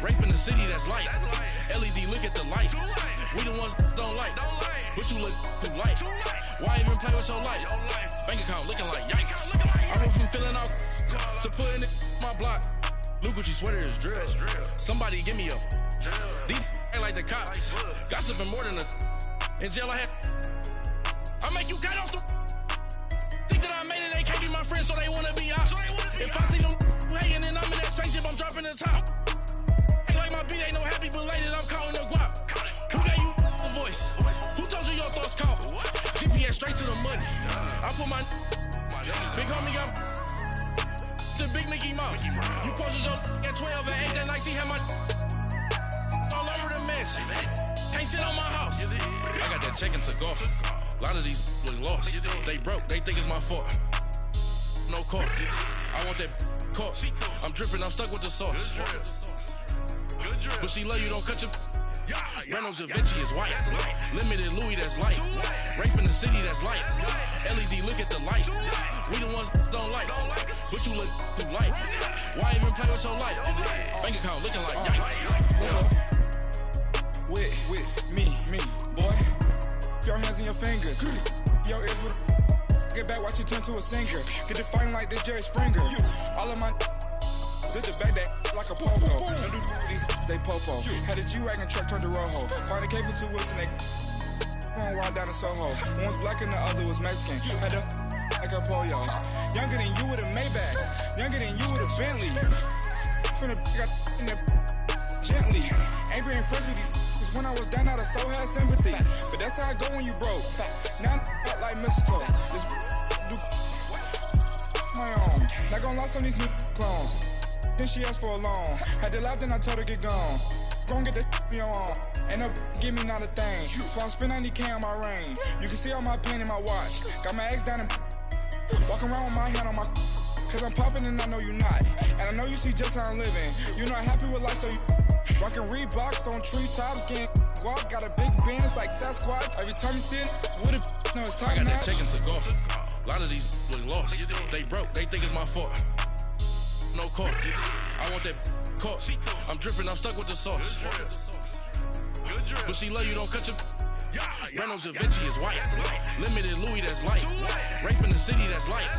G: Rape in the city, that's light. LED, look at the lights. We the ones don't like. But you look too light. Why even play with your life? Bank account looking like yikes. I went from filling out to putting it in my block. New Gucci sweater is drill. Somebody give me a. These ain't like the cops. Gossiping more than a. In jail I had. I make you cut off the. Think that I made it, they can't be my friends, so they wanna be ops. If I see them hating and I'm in that spaceship, I'm dropping the top. Ain't like my beat ain't no happy belated, I'm counting the guap. Who gave you a voice? Who told you your thoughts count? GPS straight to the money. I put my big homie got the big Mickey Mouse. You posted your at 12 and 8 that night, she had my all over the mansion. Can't sit on my house. I got that chicken to go. A lot of these look lost. They broke, they think it's my fault. No cost. I want that cost. I'm dripping, I'm stuck with the sauce. But she love you, don't cut your. Reynolds Da Vinci is white. Limited Louis that's light. Rape in the city that's light. LED look at the lights. We the ones don't like. But you look too light. Why even play with your life? Bank account looking like yikes.
H: With me, boy. Your hands and your fingers. Your ears with get back, watch you turn to a singer. Get to fighting like this Jerry Springer. All of my zip the back that like a pogo. Don't do these they popo. Had a G-Wagon truck turned to Rojo. Find a cable 2 wheels and they going wild down in Soho. One was black and the other was Mexican. Had a like a pollo. Younger than you with a Maybach. Younger than you with a Bentley. From the got in the gently. Angry and fresh with these. When I was down out of so had sympathy. But that's how I go when you broke. Now I'm like mistletoe. This do my own. Not gonna lost on these new clones. Then she asked for a loan. Had to laugh, then I told her get gone. Gon' get that me on. Ain't no give me not a thing. So I spend 90K on my ring. You can see all my pain in my watch. Got my ex down and walking around with my hand on my. Cause I'm popping and I know you not. And I know you see just how I'm living. You're not happy with life, so you rockin' Reeboks on treetops, getting guap. Got a big bands like Sasquatch. Every time you see it, with it, no, it's top
G: I got
H: notch.
G: that check into golf. A lot of these look lost. They broke, they think it's my fault. No court. I want that court. I'm dripping, I'm stuck with the sauce. But she love you, don't cut your. Reynolds Da Vinci is white. Limited Louis that's light. Rape in the city that's light.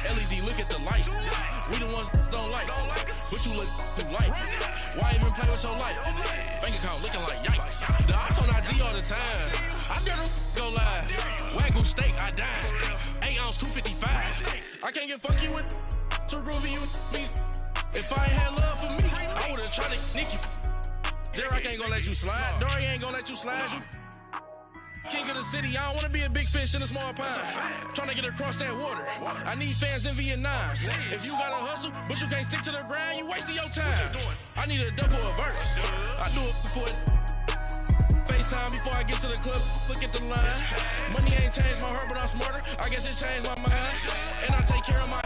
G: LED look at the lights. We the ones don't like. But you look too light. Why even play with your life? Bank account looking like yikes. The ops on IG all the time. I dare them go live. Wagyu steak, I dine. 8 ounce, 255. I can't get funky with too groovy you me. If I ain't had love for me, I would've tried to nick you. J-Rock ain't gonna let you slide. Dory ain't gonna let you slide. You king of the city, I don't wanna be a big fish in a small pond. Trying to get across that water. I need fans in Vietnam. If you gotta hustle, but you can't stick to the grind, you wasting your time. I need a double a verse. I do it before FaceTime before I get to the club. Look at the line. Money ain't changed my heart, but I'm smarter. I guess it changed my mind. And I take care of my